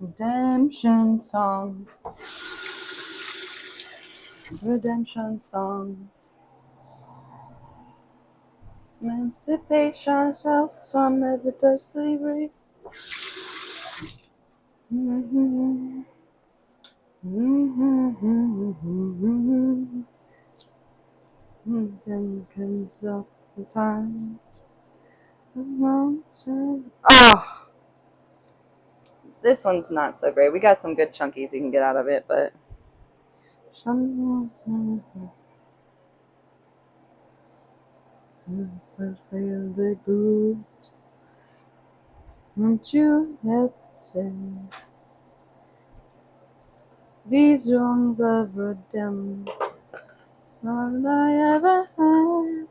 Redemption songs. Redemption songs. Emancipation yourself from everyday slavery. Mm-hmm. Mm-hmm. Then comes up the time. Oh, this one's not so great. We got some good chunkies we can get out of it, but fail the boot. Won't you have said these wrongs of redemption? All I ever had.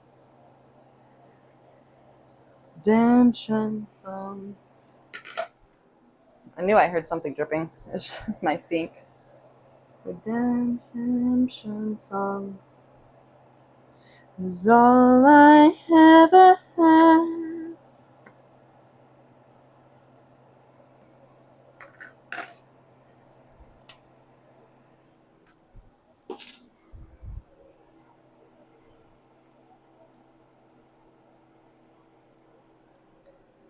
Redemption songs. I knew I heard something dripping. It's just my sink. Redemption songs is all I ever had.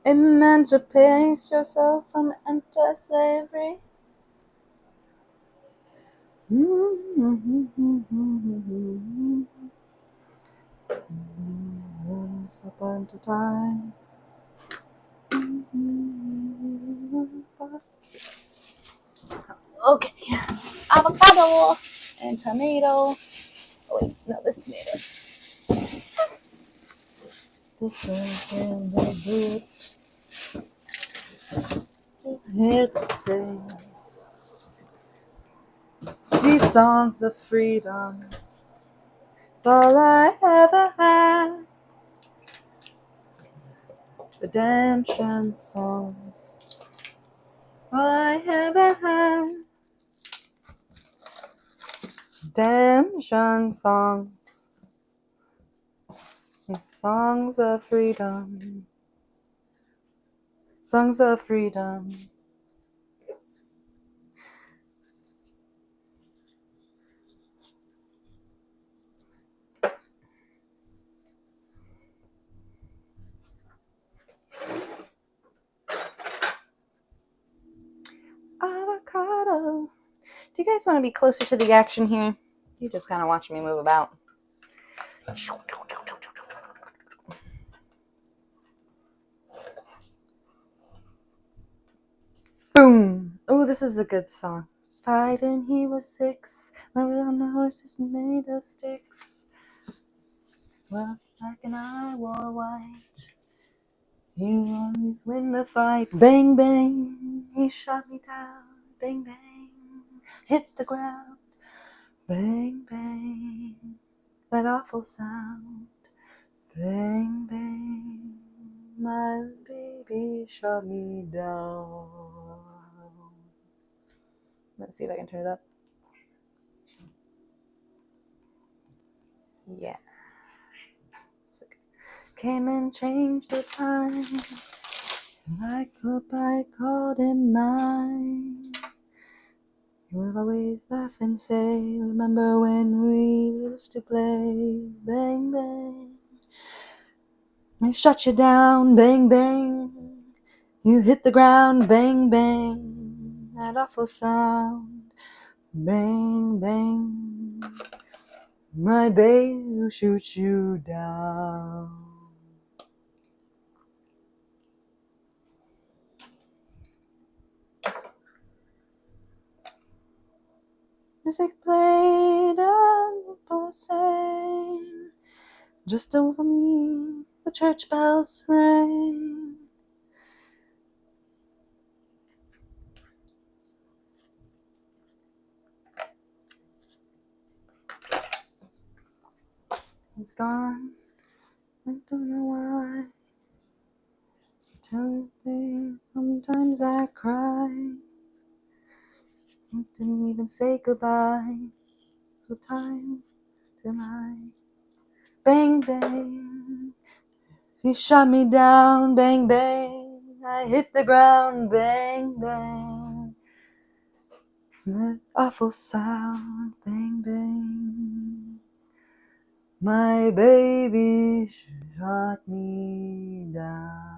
Emancipate yourself from anti-slavery. Once upon a time. Okay, avocado and tomato. Oh wait, no, this tomato. This one's in the boot. Hit sing. These songs of freedom. It's all I ever had. Redemption songs. All I ever had. Redemption songs. Songs of freedom. Songs of freedom. Avocado. Do you guys want to be closer to the action here? You're just kind of watching me move about. Boom! Oh, this is a good song. Five and he was six. Rode on the horses made of sticks. Well, black and I wore white. He always win the fight. Bang, bang. He shot me down. Bang, bang. Hit the ground. Bang, bang. That awful sound. Bang, bang. My baby shot me down. Let's see if I can turn it up. Yeah. Came and changed the time. Like the I called him mine. He will always laugh and say, remember when we used to play? Bang, bang. I shut you down. Bang, bang. You hit the ground. Bang, bang. That awful sound. Bang, bang. My babe will shoot you down. Music played and people sang. Just over me, the church bells rang. He's gone. I don't know why. Till this day, sometimes I cry. Didn't even say goodbye. The time to lie. Bang, bang. You shot me down. Bang, bang. I hit the ground. Bang, bang. That awful sound. Bang, bang. My baby shot me down.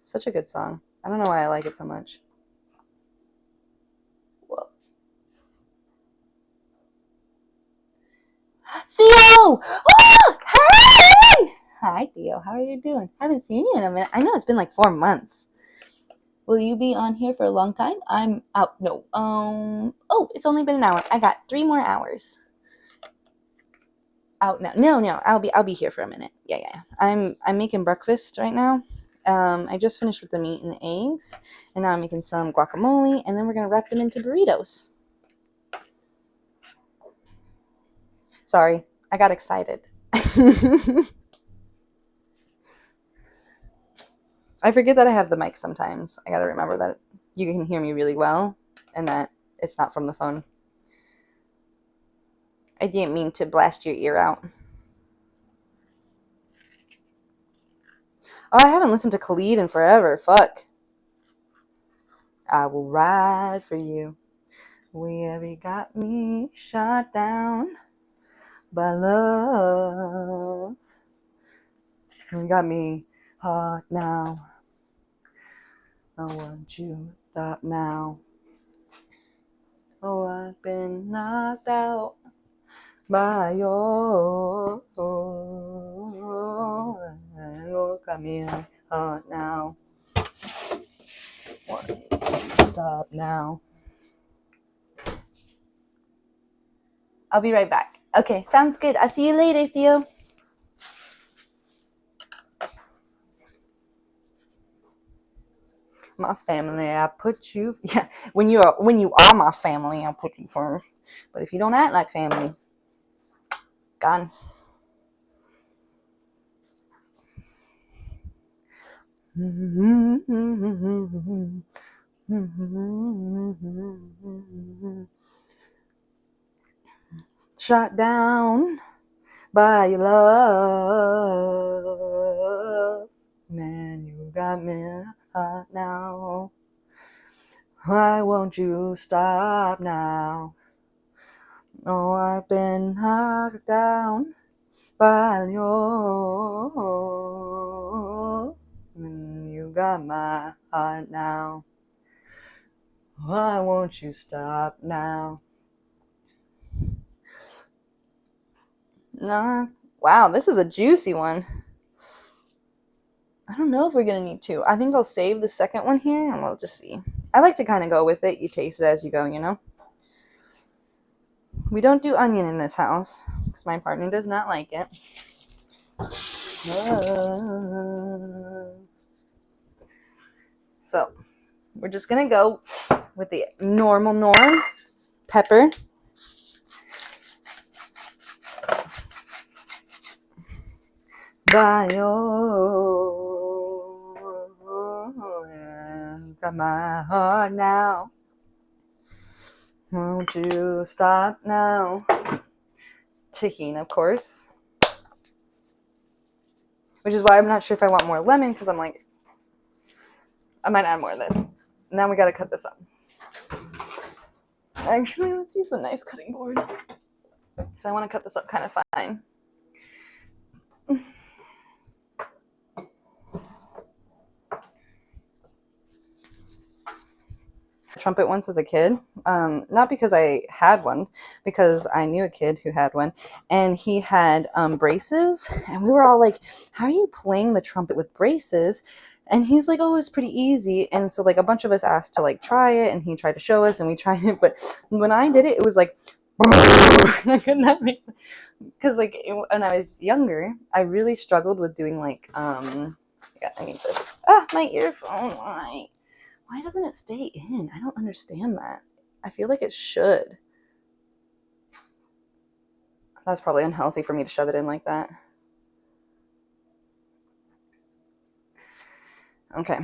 Such a good song. I don't know why I like it so much. Whoa. Theo! Oh, hey! Hi, Theo. How are you doing? Haven't seen you in a minute. I know it's been like 4 months. Will you be on here for a long time? I'm out. No. Oh, it's only been an hour. I got 3 more hours. Out now. No. I'll be here for a minute. Yeah. I'm making breakfast right now. I just finished with the meat and the eggs, and now I'm making some guacamole, and then we're gonna wrap them into burritos. Sorry, I got excited. I forget that I have the mic sometimes. I gotta remember that you can hear me really well, and that it's not from the phone. I didn't mean to blast your ear out. Oh, I haven't listened to Khalid in forever. Fuck. I will ride for you. Wherever you got me shot down by love. You got me hot now. I want you to stop now. Oh, I've been knocked out by your. You got me hot now. Want you to stop now. I'll be right back. Okay, sounds good. I'll see you later, Theo. My family, I put you. Yeah, when you are my family, I'll put you first. But if you don't act like family, gone. Shot down by your love, man, you got me hot now. Why won't you stop now? Oh, I've been knocked down by your, and you got my heart now. Why won't you stop now? Nah. Wow, this is a juicy one. I don't know if we're going to need 2. I think I'll save the second one here, and we'll just see. I like to kind of go with it. You taste it as you go, you know? We don't do onion in this house, because my partner does not like it. So, we're just going to go with the norm pepper. By your, got my heart now. Won't you stop now? Tahini, of course. Which is why I'm not sure if I want more lemon, because I'm like, I might add more of this. Now we gotta cut this up. Actually, let's use a nice cutting board, because I want to cut this up kind of fine. Trumpet once as a kid, not because I had one, because I knew a kid who had one, and he had braces, and we were all like, how are you playing the trumpet with braces? And he's like, oh, it's pretty easy. And so like a bunch of us asked to like try it, and he tried to show us, and we tried it, but when I did it, it was like I could not make, because like when I was younger, I really struggled with doing like yeah, I need this. My earphone. Why doesn't it stay in? I don't understand that. I feel like it should. That's probably unhealthy for me to shove it in like that. Okay.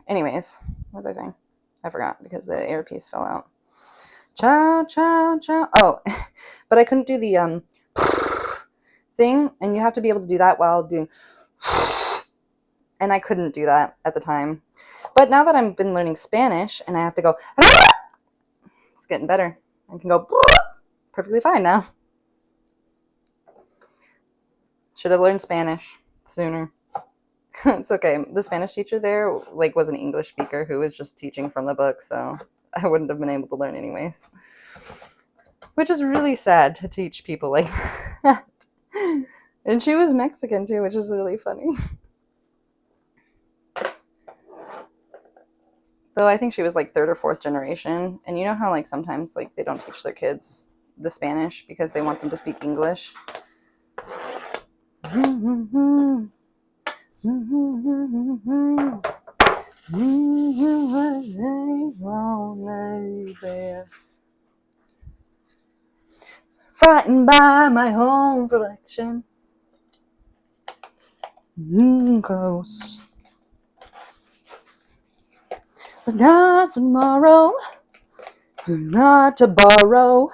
Anyways, What was I saying? I forgot because the earpiece fell out. Ciao, ciao, ciao. Oh, but I couldn't do the thing, and you have to be able to do that while doing, and I couldn't do that at the time. But now that I've been learning Spanish and I have to go, it's getting better. I can go perfectly fine now. Should have learned Spanish sooner. It's okay. The Spanish teacher there was an English speaker who was just teaching from the book, so I wouldn't have been able to learn anyways. Which is really sad to teach people like that. And she was Mexican too, which is really funny. Though I think she was like 3rd or 4th generation. And you know how like sometimes like they don't teach their kids the Spanish because they want them to speak English? Frightened by my own reflection. Close. But not tomorrow. Not to borrow.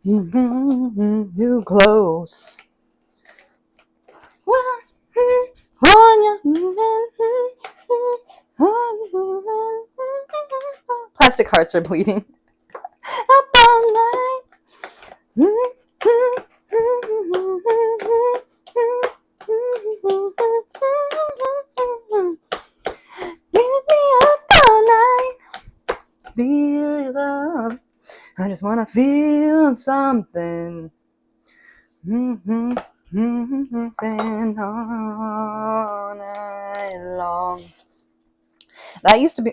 Too close. Plastic hearts are bleeding. Up all night. Leave me up all night. Feel love. I just wanna feel something. And all night long. That used to be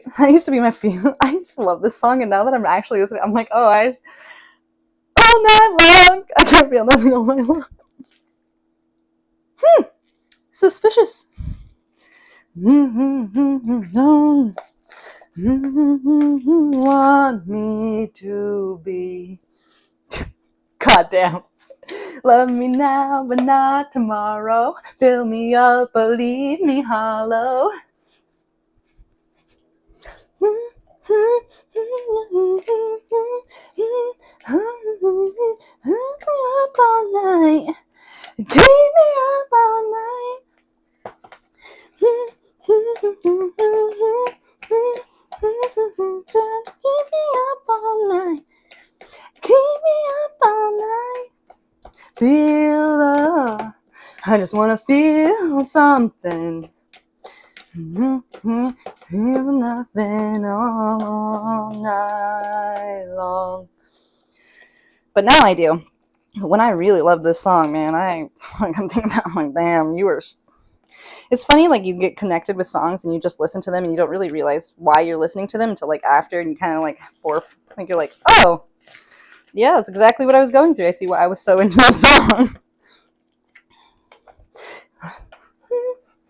my feel. I used to love this song, and now that I'm actually listening, I'm like, oh, all night long. I can't feel nothing all night long. Suspicious. Want me to be. Goddamn. Love me now, but not tomorrow. Fill me up, but leave me hollow. Up all night. Keep me up all night. Keep me up all night. Keep me up all night. Feel love. I just wanna feel something. Feel nothing all night long. But now I do. When I really love this song, man, I'm thinking about, like, damn, it's funny, like, you get connected with songs and you just listen to them and you don't really realize why you're listening to them until, like, after, and you kind of, like, you're like, oh, yeah, that's exactly what I was going through. I see why I was so into the song.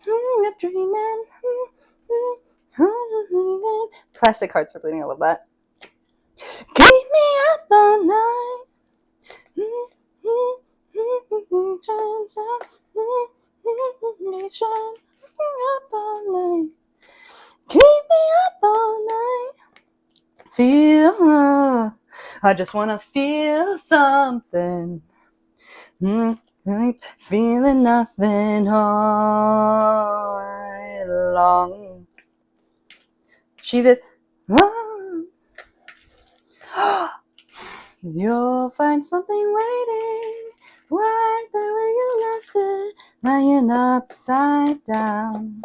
You're dreaming. Plastic hearts are bleeding. I love that. Keep me up all night. Up all night. Keep me up all night. Feel. I just wanna feel something. Feeling nothing all night long. She did. You'll find something waiting right there where you left it, lying upside down.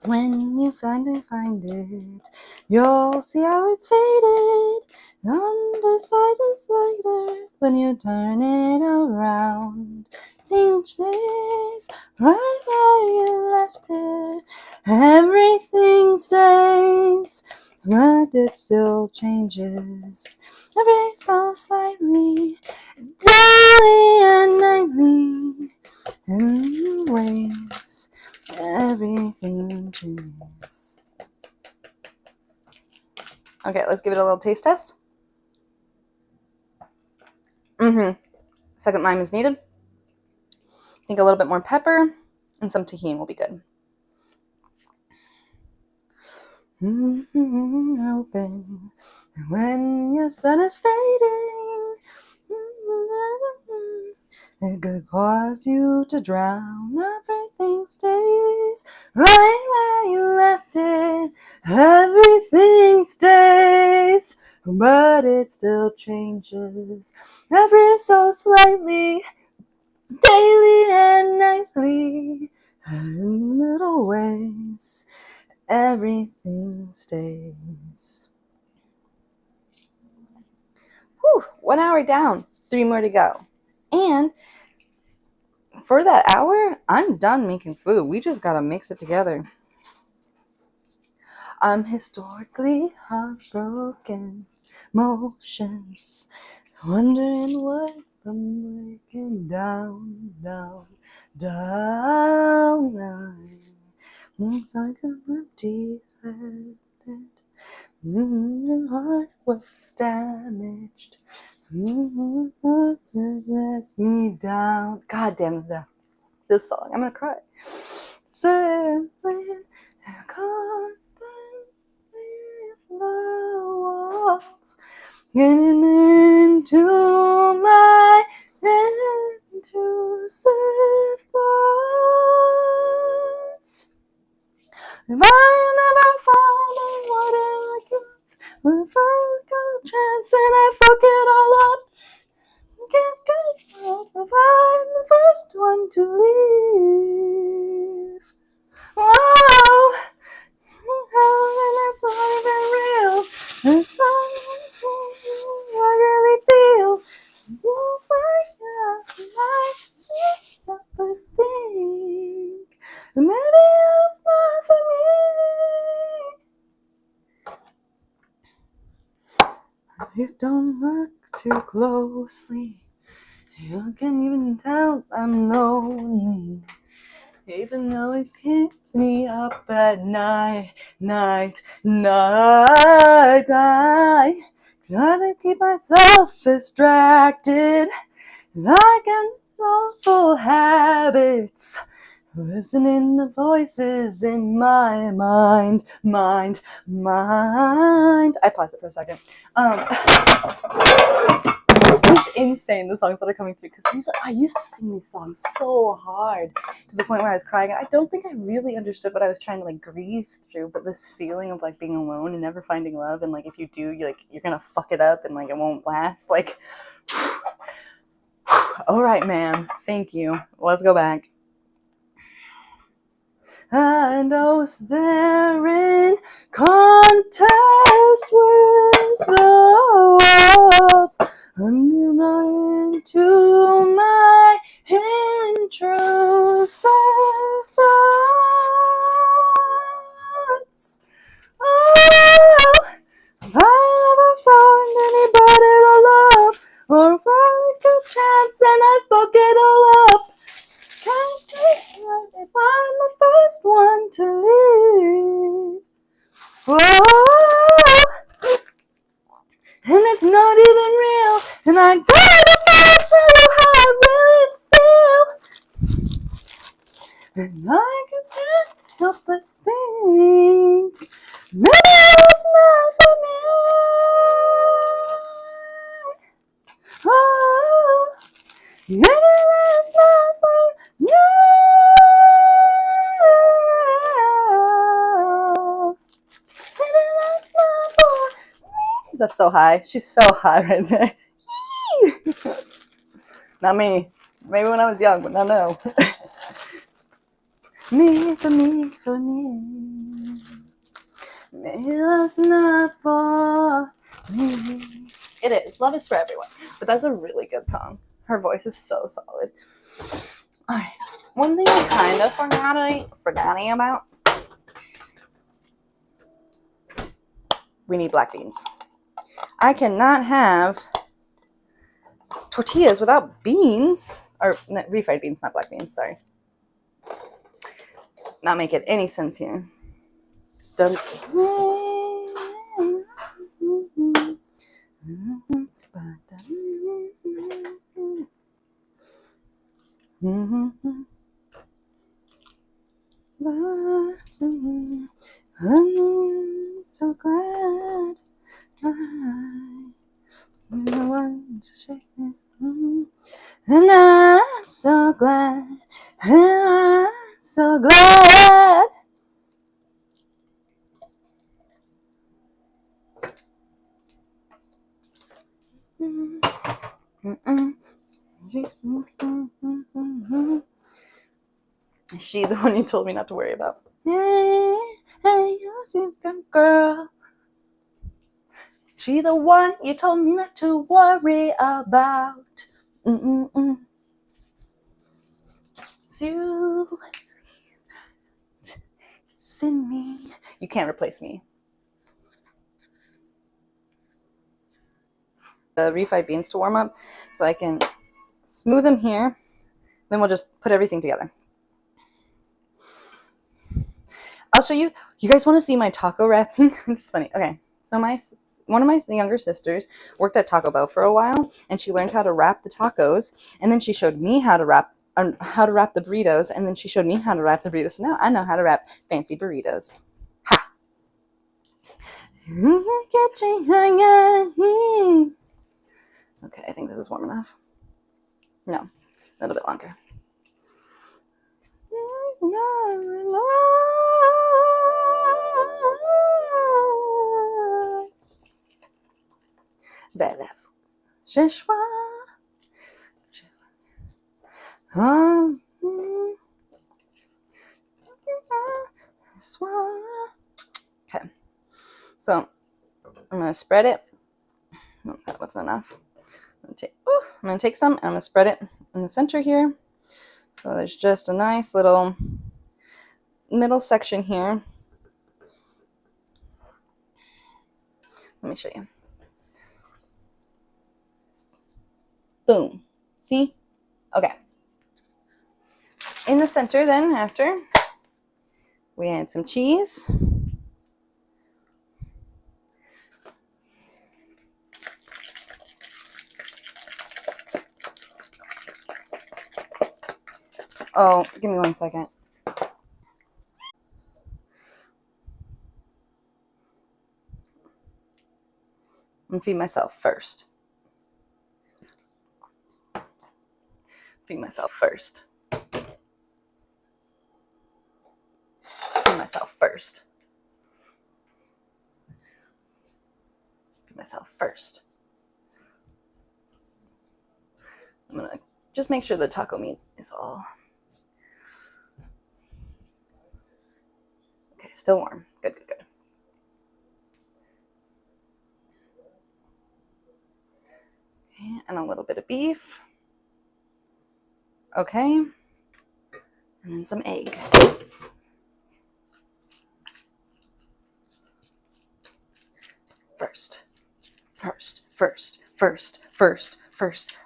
When you finally find it, you'll see how it's faded. The underside is lighter when you turn it around. Things stays right where you left it. Everything stays, but it still changes. Every so slightly, daily and nightly. Anyways, everything changes. Okay, let's give it a little taste test. Second lime is needed. I think a little bit more pepper and some tahini will be good. Open when your sun is fading. It could cause you to drown. Everything stays right where you left it. Everything stays, but it still changes ever so slightly, daily and nightly. In little ways, everything stays. Whew, 1 hour down, 3 more to go. And for that hour, I'm done making food. We just gotta mix it together. I'm historically heartbroken, motions, wondering what I'm breaking down. Looks like I'm empty-headed. My heart was damaged. Let me down. God damn it, this song. I'm gonna cry. Circling, caught with the walls, getting into my intrusive thoughts. If I never find anyone like you, if I got a chance and I fuck it all up, can't get up if I'm the first one to leave. Whoa, and it's not even real. It's not I really feel. You'll find out tonight. But think maybe it's not for me. If you don't look too closely, you can even tell I'm lonely, even though it keeps me up at night. Trying to keep myself distracted, like an awful habits, listening to voices in my mind. I paused it for a second. It's insane, the songs that are coming through, because I used to sing these songs so hard to the point where I was crying. I don't think I really understood what I was trying to like grieve through, but this feeling of like being alone and never finding love, and like if you do, you're gonna fuck it up and like it won't last. Like, all right, man, thank you. Let's go back. I know they're in contest with the walls, and you run into my intrusive thoughts. Oh, if I never find anybody to love, or if I take a chance and I fuck it all up, can't get right if I'm the first one to leave. Whoa, and it's not even real, and I gotta tell you how I really feel, and I can't help but think maybe it's not for me. Oh, maybe it's not for me. Maybe that's not for me. That's so high. She's so high right there. Not me. Maybe when I was young, but not now. Me, for me, for me. Maybe that's not for me. It is. Love is for everyone. But that's a really good song. Her voice is so solid. Alright. One thing I kind of forgetting about. We need black beans. I cannot have tortillas without beans. Or refried beans, not black beans, sorry. Not making any sense here. Done. so glad I'm the one to shake this. And I'm so glad. And I'm so glad. Is she the one you told me not to worry about? Hey, you girl. She the one you told me not to worry about. You send me. You can't replace me. The refried beans to warm up, so I can smooth them here. Then we'll just put everything together. I'll show you. You guys want to see my taco wrapping? It's funny. Okay, so one of my younger sisters worked at Taco Bell for a while, and she learned how to wrap the tacos, and then she showed me how to wrap the burritos, and then she showed me how to wrap the burritos. So now I know how to wrap fancy burritos. Ha! Okay, I think this is warm enough. No, a little bit longer. Okay, so I'm gonna spread it. Oh, that wasn't enough. I'm gonna take some and I'm gonna spread it in the center here. So there's just a nice little middle section here. Let me show you. Boom. See? Okay. In the center then, after, we add some cheese. Oh, give me 1 second. I'm gonna feed myself first. Feed myself first. Feed myself first. Feed myself first. I'm gonna just make sure the taco meat is all. Okay, still warm. Good, good, good. Okay, and a little bit of beef. Okay. And then some egg. First.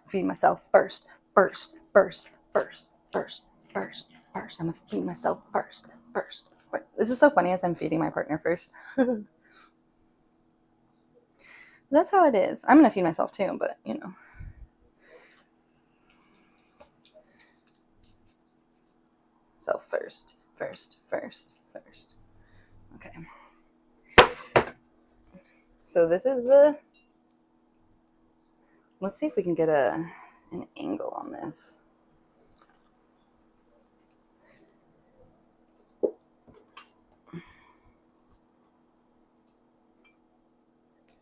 Feed myself first. I'm gonna feed myself first. This is so funny as I'm feeding my partner first. That's how it is. I'm gonna feed myself too, but you know. Self first. Okay. So this is the. Let's see if we can get an angle on this.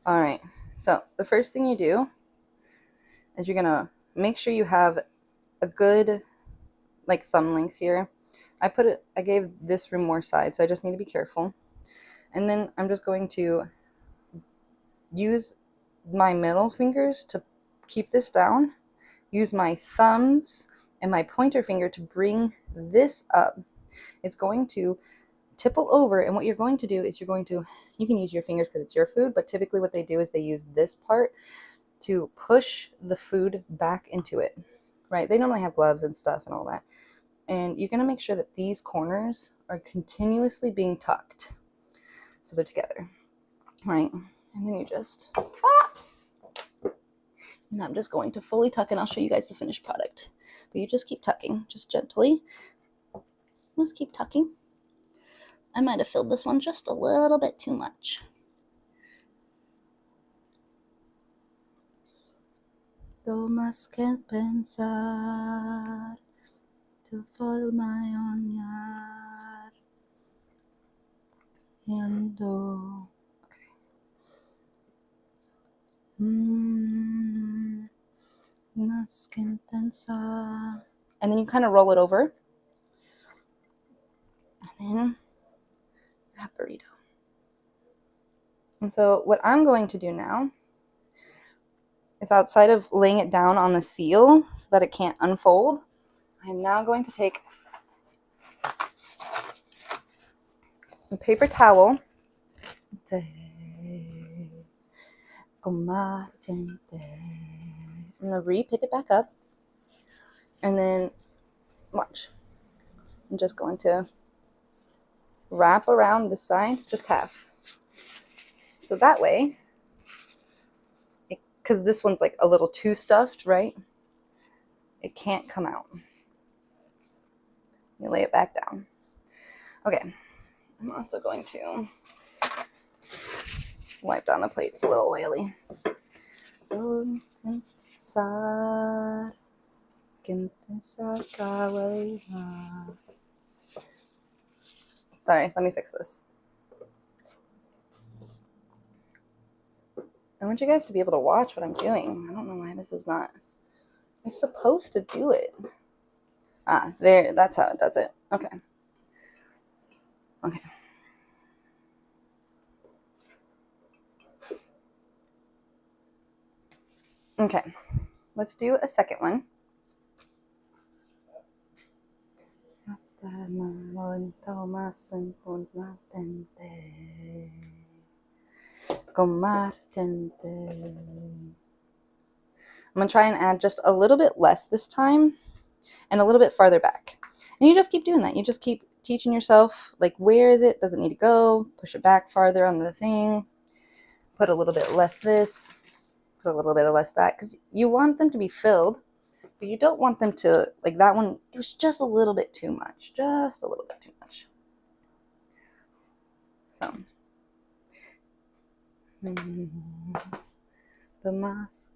All right. So the first thing you do is you're gonna make sure you have a good like thumb length here. I gave this room more side, so I just need to be careful. And then I'm just going to use my middle fingers to keep this down, use my thumbs and my pointer finger to bring this up. It's going to tipple over, and what you're going to do is you can use your fingers because it's your food, but typically what they do is they use this part to push the food back into it, right? They normally have gloves and stuff and all that. And you're going to make sure that these corners are continuously being tucked so they're together, right? And then you just, and I'm just going to fully tuck, and I'll show you guys the finished product. But you just keep tucking, just gently. Just keep tucking. I might have filled this one just a little bit too much. momento más que pensar, tu forma de soñar, yendo. Más que intensa. And then you kind of roll it over. And then you have burrito. And so what I'm going to do now is, outside of laying it down on the seal so that it can't unfold, I'm now going to take a paper towel. I'm going to re-pick it back up. And then, watch. I'm just going to wrap around this side, just half. So that way, because this one's like a little too stuffed, right? It can't come out. You lay it back down. Okay. I'm also going to wipe down the plate. It's a little oily. Sorry, let me fix this. I want you guys to be able to watch what I'm doing. I don't know why this is not. It's supposed to do it. Ah, there. That's how it does it. Okay. Okay. Okay. Let's do a second one. I'm going to try and add just a little bit less this time and a little bit farther back. And you just keep doing that. You just keep teaching yourself, like, where is it? Does it need to go? Push it back farther on the thing. Put a little bit less this. Put a little bit of less that. Because you want them to be filled, but you don't want them to, like that one, it was just a little bit too much. Just a little bit too much. So. The mask.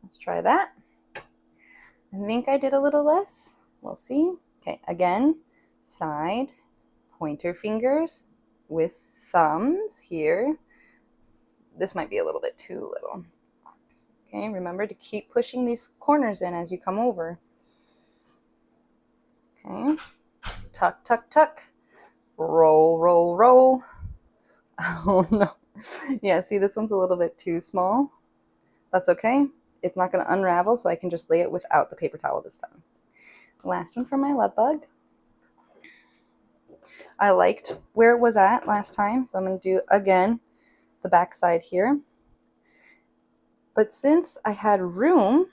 Let's try that. I think I did a little less. We'll see. Okay, again, side, pointer fingers with thumbs here. This might be a little bit too little. Okay, remember to keep pushing these corners in as you come over. Okay, tuck, tuck, tuck. Roll, roll, roll. Oh no. Yeah, see, this one's a little bit too small. That's okay. It's not going to unravel, so I can just lay it without the paper towel this time. Last one for my love bug. I liked where it was at last time, so I'm going to do, again, the back side here. But since I had room,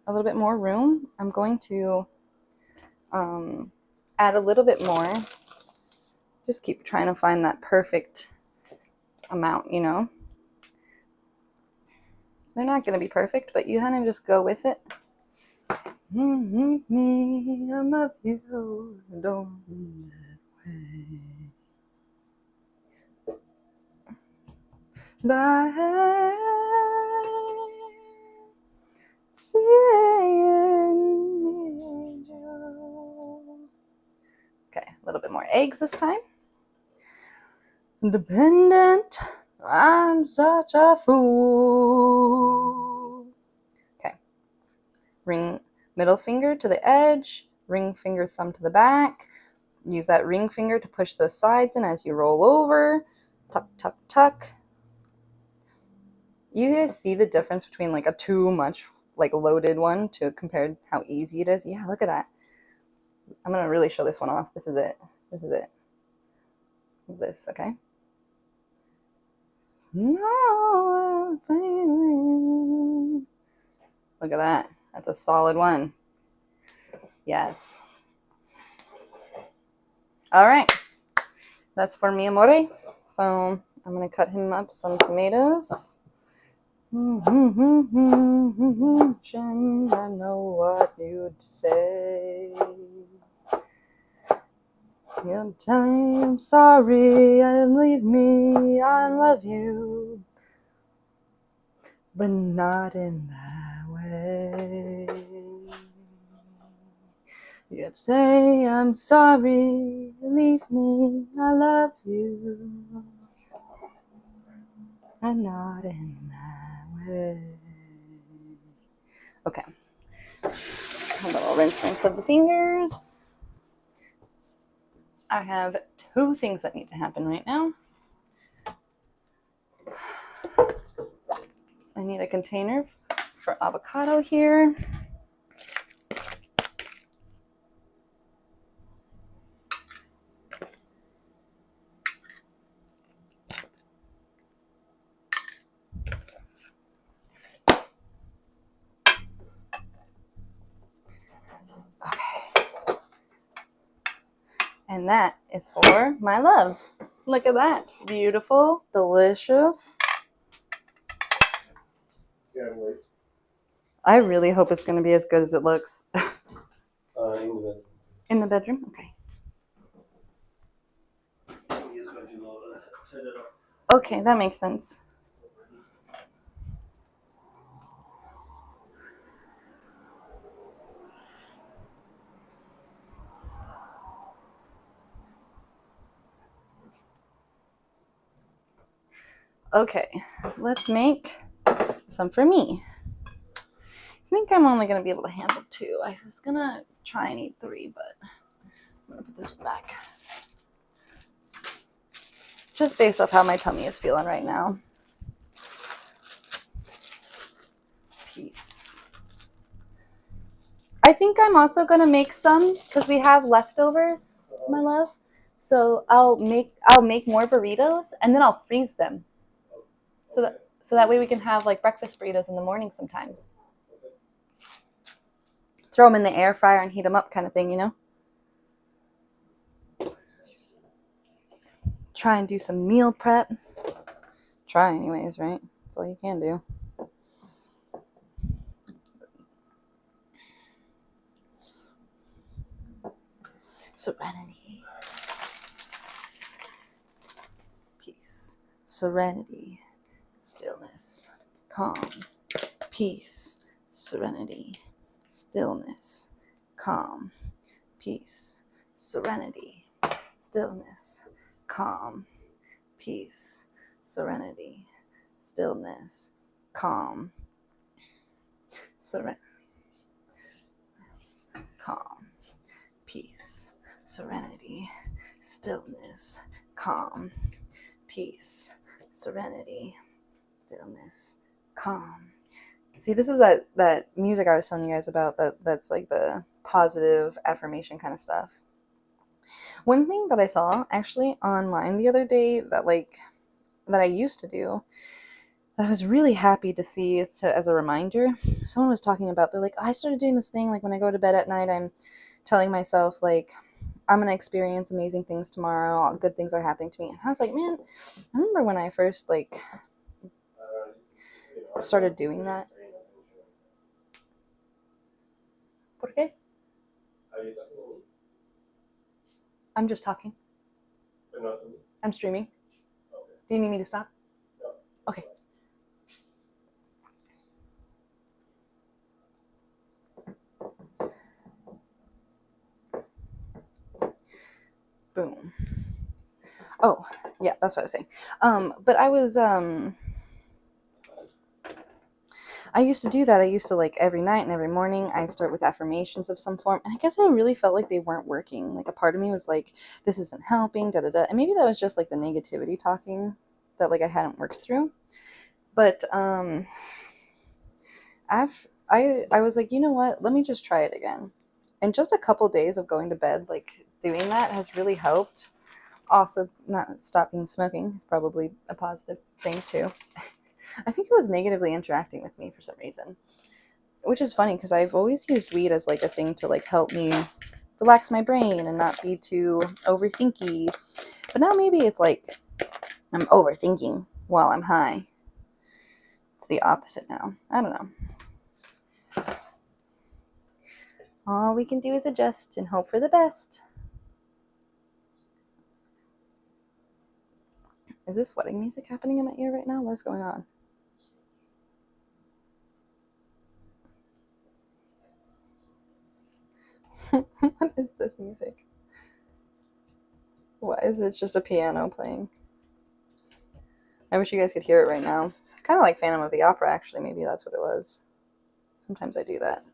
a little bit more room, I'm going to add a little bit more. Just keep trying to find that perfect amount, you know. They're not going to be perfect, but you kind of just go with it. Me, I love you, don't be that way. Okay, a little bit more eggs this time. Independent, I'm such a fool. Okay, ring middle finger to the edge, ring finger, thumb to the back. Use that ring finger to push those sides in as you roll over. Tuck, tuck, tuck. You guys see the difference between like a too much like loaded one to compared how easy it is? Yeah, look at that. I'm going to really show this one off. This is it. This is it. This, okay? No, look at that. That's a solid one. Yes. All right. That's for mi amore. So I'm going to cut him up some tomatoes. I know what you'd say. Your time, sorry, leave me, I love you, but not in that way. You'd say, I'm sorry, leave me, I love you, and not in that way. Okay. A little rinse of the fingers. I have 2 things that need to happen right now. I need a container for avocado here. Okay. And that is for my love. Look at that. Beautiful, delicious. Yeah, wait. I really hope it's going to be as good as it looks. In the bedroom. In the bedroom? Okay. Okay, that makes sense. Okay, let's make some for me. I think I'm only going to be able to handle 2. I was going to try and eat 3, but I'm going to put this back. Just based off how my tummy is feeling right now. Peace. I think I'm also going to make some because we have leftovers, my love. So I'll make more burritos and then I'll freeze them. So that way we can have like breakfast burritos in the morning sometimes. Throw them in the air fryer and heat them up kind of thing, you know? Try and do some meal prep. Try anyways, right? That's all you can do. Serenity. Peace. Serenity. Stillness. Calm. Peace. Serenity. Stillness. Calm. Peace. Serenity. Stillness. Calm. Peace. Serenity. Stillness. Calm. Serenity. Calm. Peace. Serenity. Stillness. Calm. Peace. Serenity. Stillness. Calm. See, this is that music I was telling you guys about that's like the positive affirmation kind of stuff. One thing that I saw actually online the other day that I used to do that I was really happy to see as a reminder, someone was talking about, they're like, I started doing this thing, like when I go to bed at night, I'm telling myself like, I'm going to experience amazing things tomorrow, all good things are happening to me. And I was like, man, I remember when I first like started doing that. ¿Por qué? I'm just talking. I'm streaming. Do you need me to stop? Okay. Boom. Oh, yeah, that's what I was saying. But I used to do that. I used to like every night and every morning I'd start with affirmations of some form. And I guess I really felt like they weren't working. Like a part of me was like, this isn't helping, da da da. And maybe that was just like the negativity talking that like I hadn't worked through. But I was like, you know what? Let me just try it again. And just a couple days of going to bed, like doing that has really helped. Also, not stopping smoking is probably a positive thing too. I think it was negatively interacting with me for some reason, which is funny because I've always used weed as like a thing to like help me relax my brain and not be too overthinky. But now maybe it's like I'm overthinking while I'm high. It's the opposite now. I don't know. All we can do is adjust and hope for the best. Is this wedding music happening in my ear right now? What is going on? What is this music? What is it? Just a piano playing. I wish you guys could hear it right now. Kind of like Phantom of the Opera, actually. Maybe that's what it was. Sometimes I do that.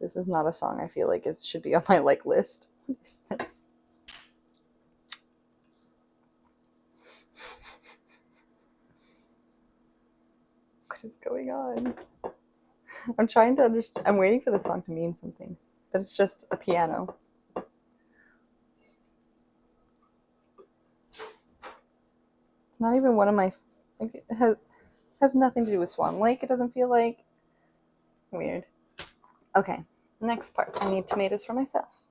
This is not a song I feel like it should be on my like list. What is this? What is going on? I'm trying to understand. I'm waiting for the song to mean something, but it's just a piano. It's not even one of my. Like, it has nothing to do with Swan Lake. It doesn't feel like. Weird. Okay, next part. I need tomatoes for myself.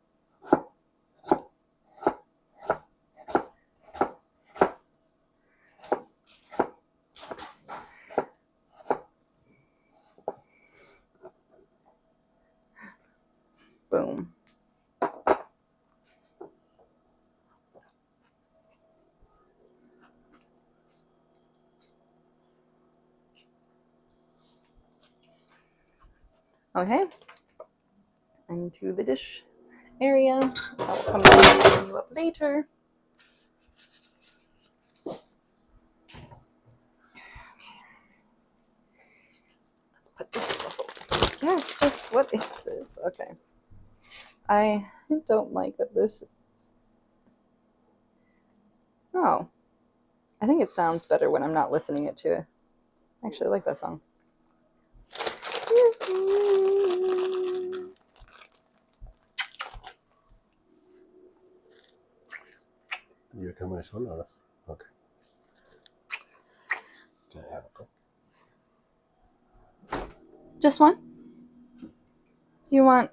Boom. Okay. Into the dish area. I will come back and clean you up later. Let's put this stuff over. Yeah, it's just, what is this? Okay. I don't like that this. Oh. I think it sounds better when I'm not listening it to. I actually like that song. You come this one or okay. Can I have a cup? Just one? Do you want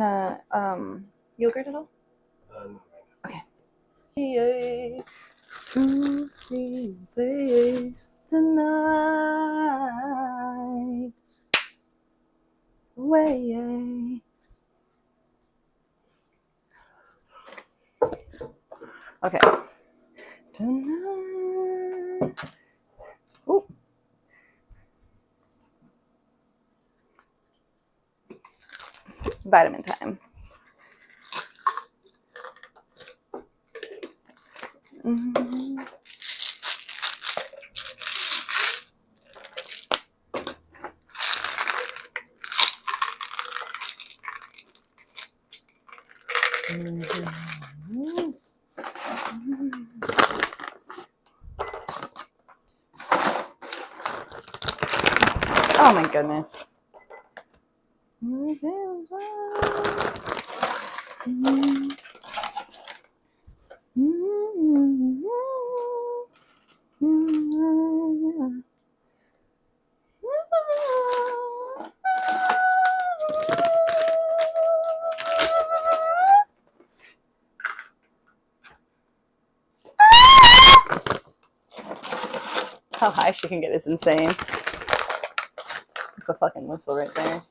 a yogurt at all? No. Okay. Yay. To see face tonight. Way. Okay. Tonight. Ooh. Vitamin time. Mm-hmm. Mm-hmm. Oh my goodness. How high she can get is insane. It's a fucking whistle right there.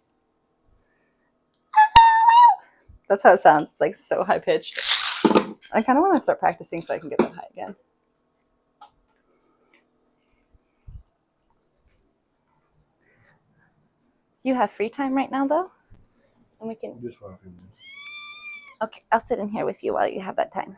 That's how it sounds. It's like so high pitched. I kind of want to start practicing so I can get that high again. You have free time right now, though? And we can. Just for a few minutes. Okay, I'll sit in here with you while you have that time.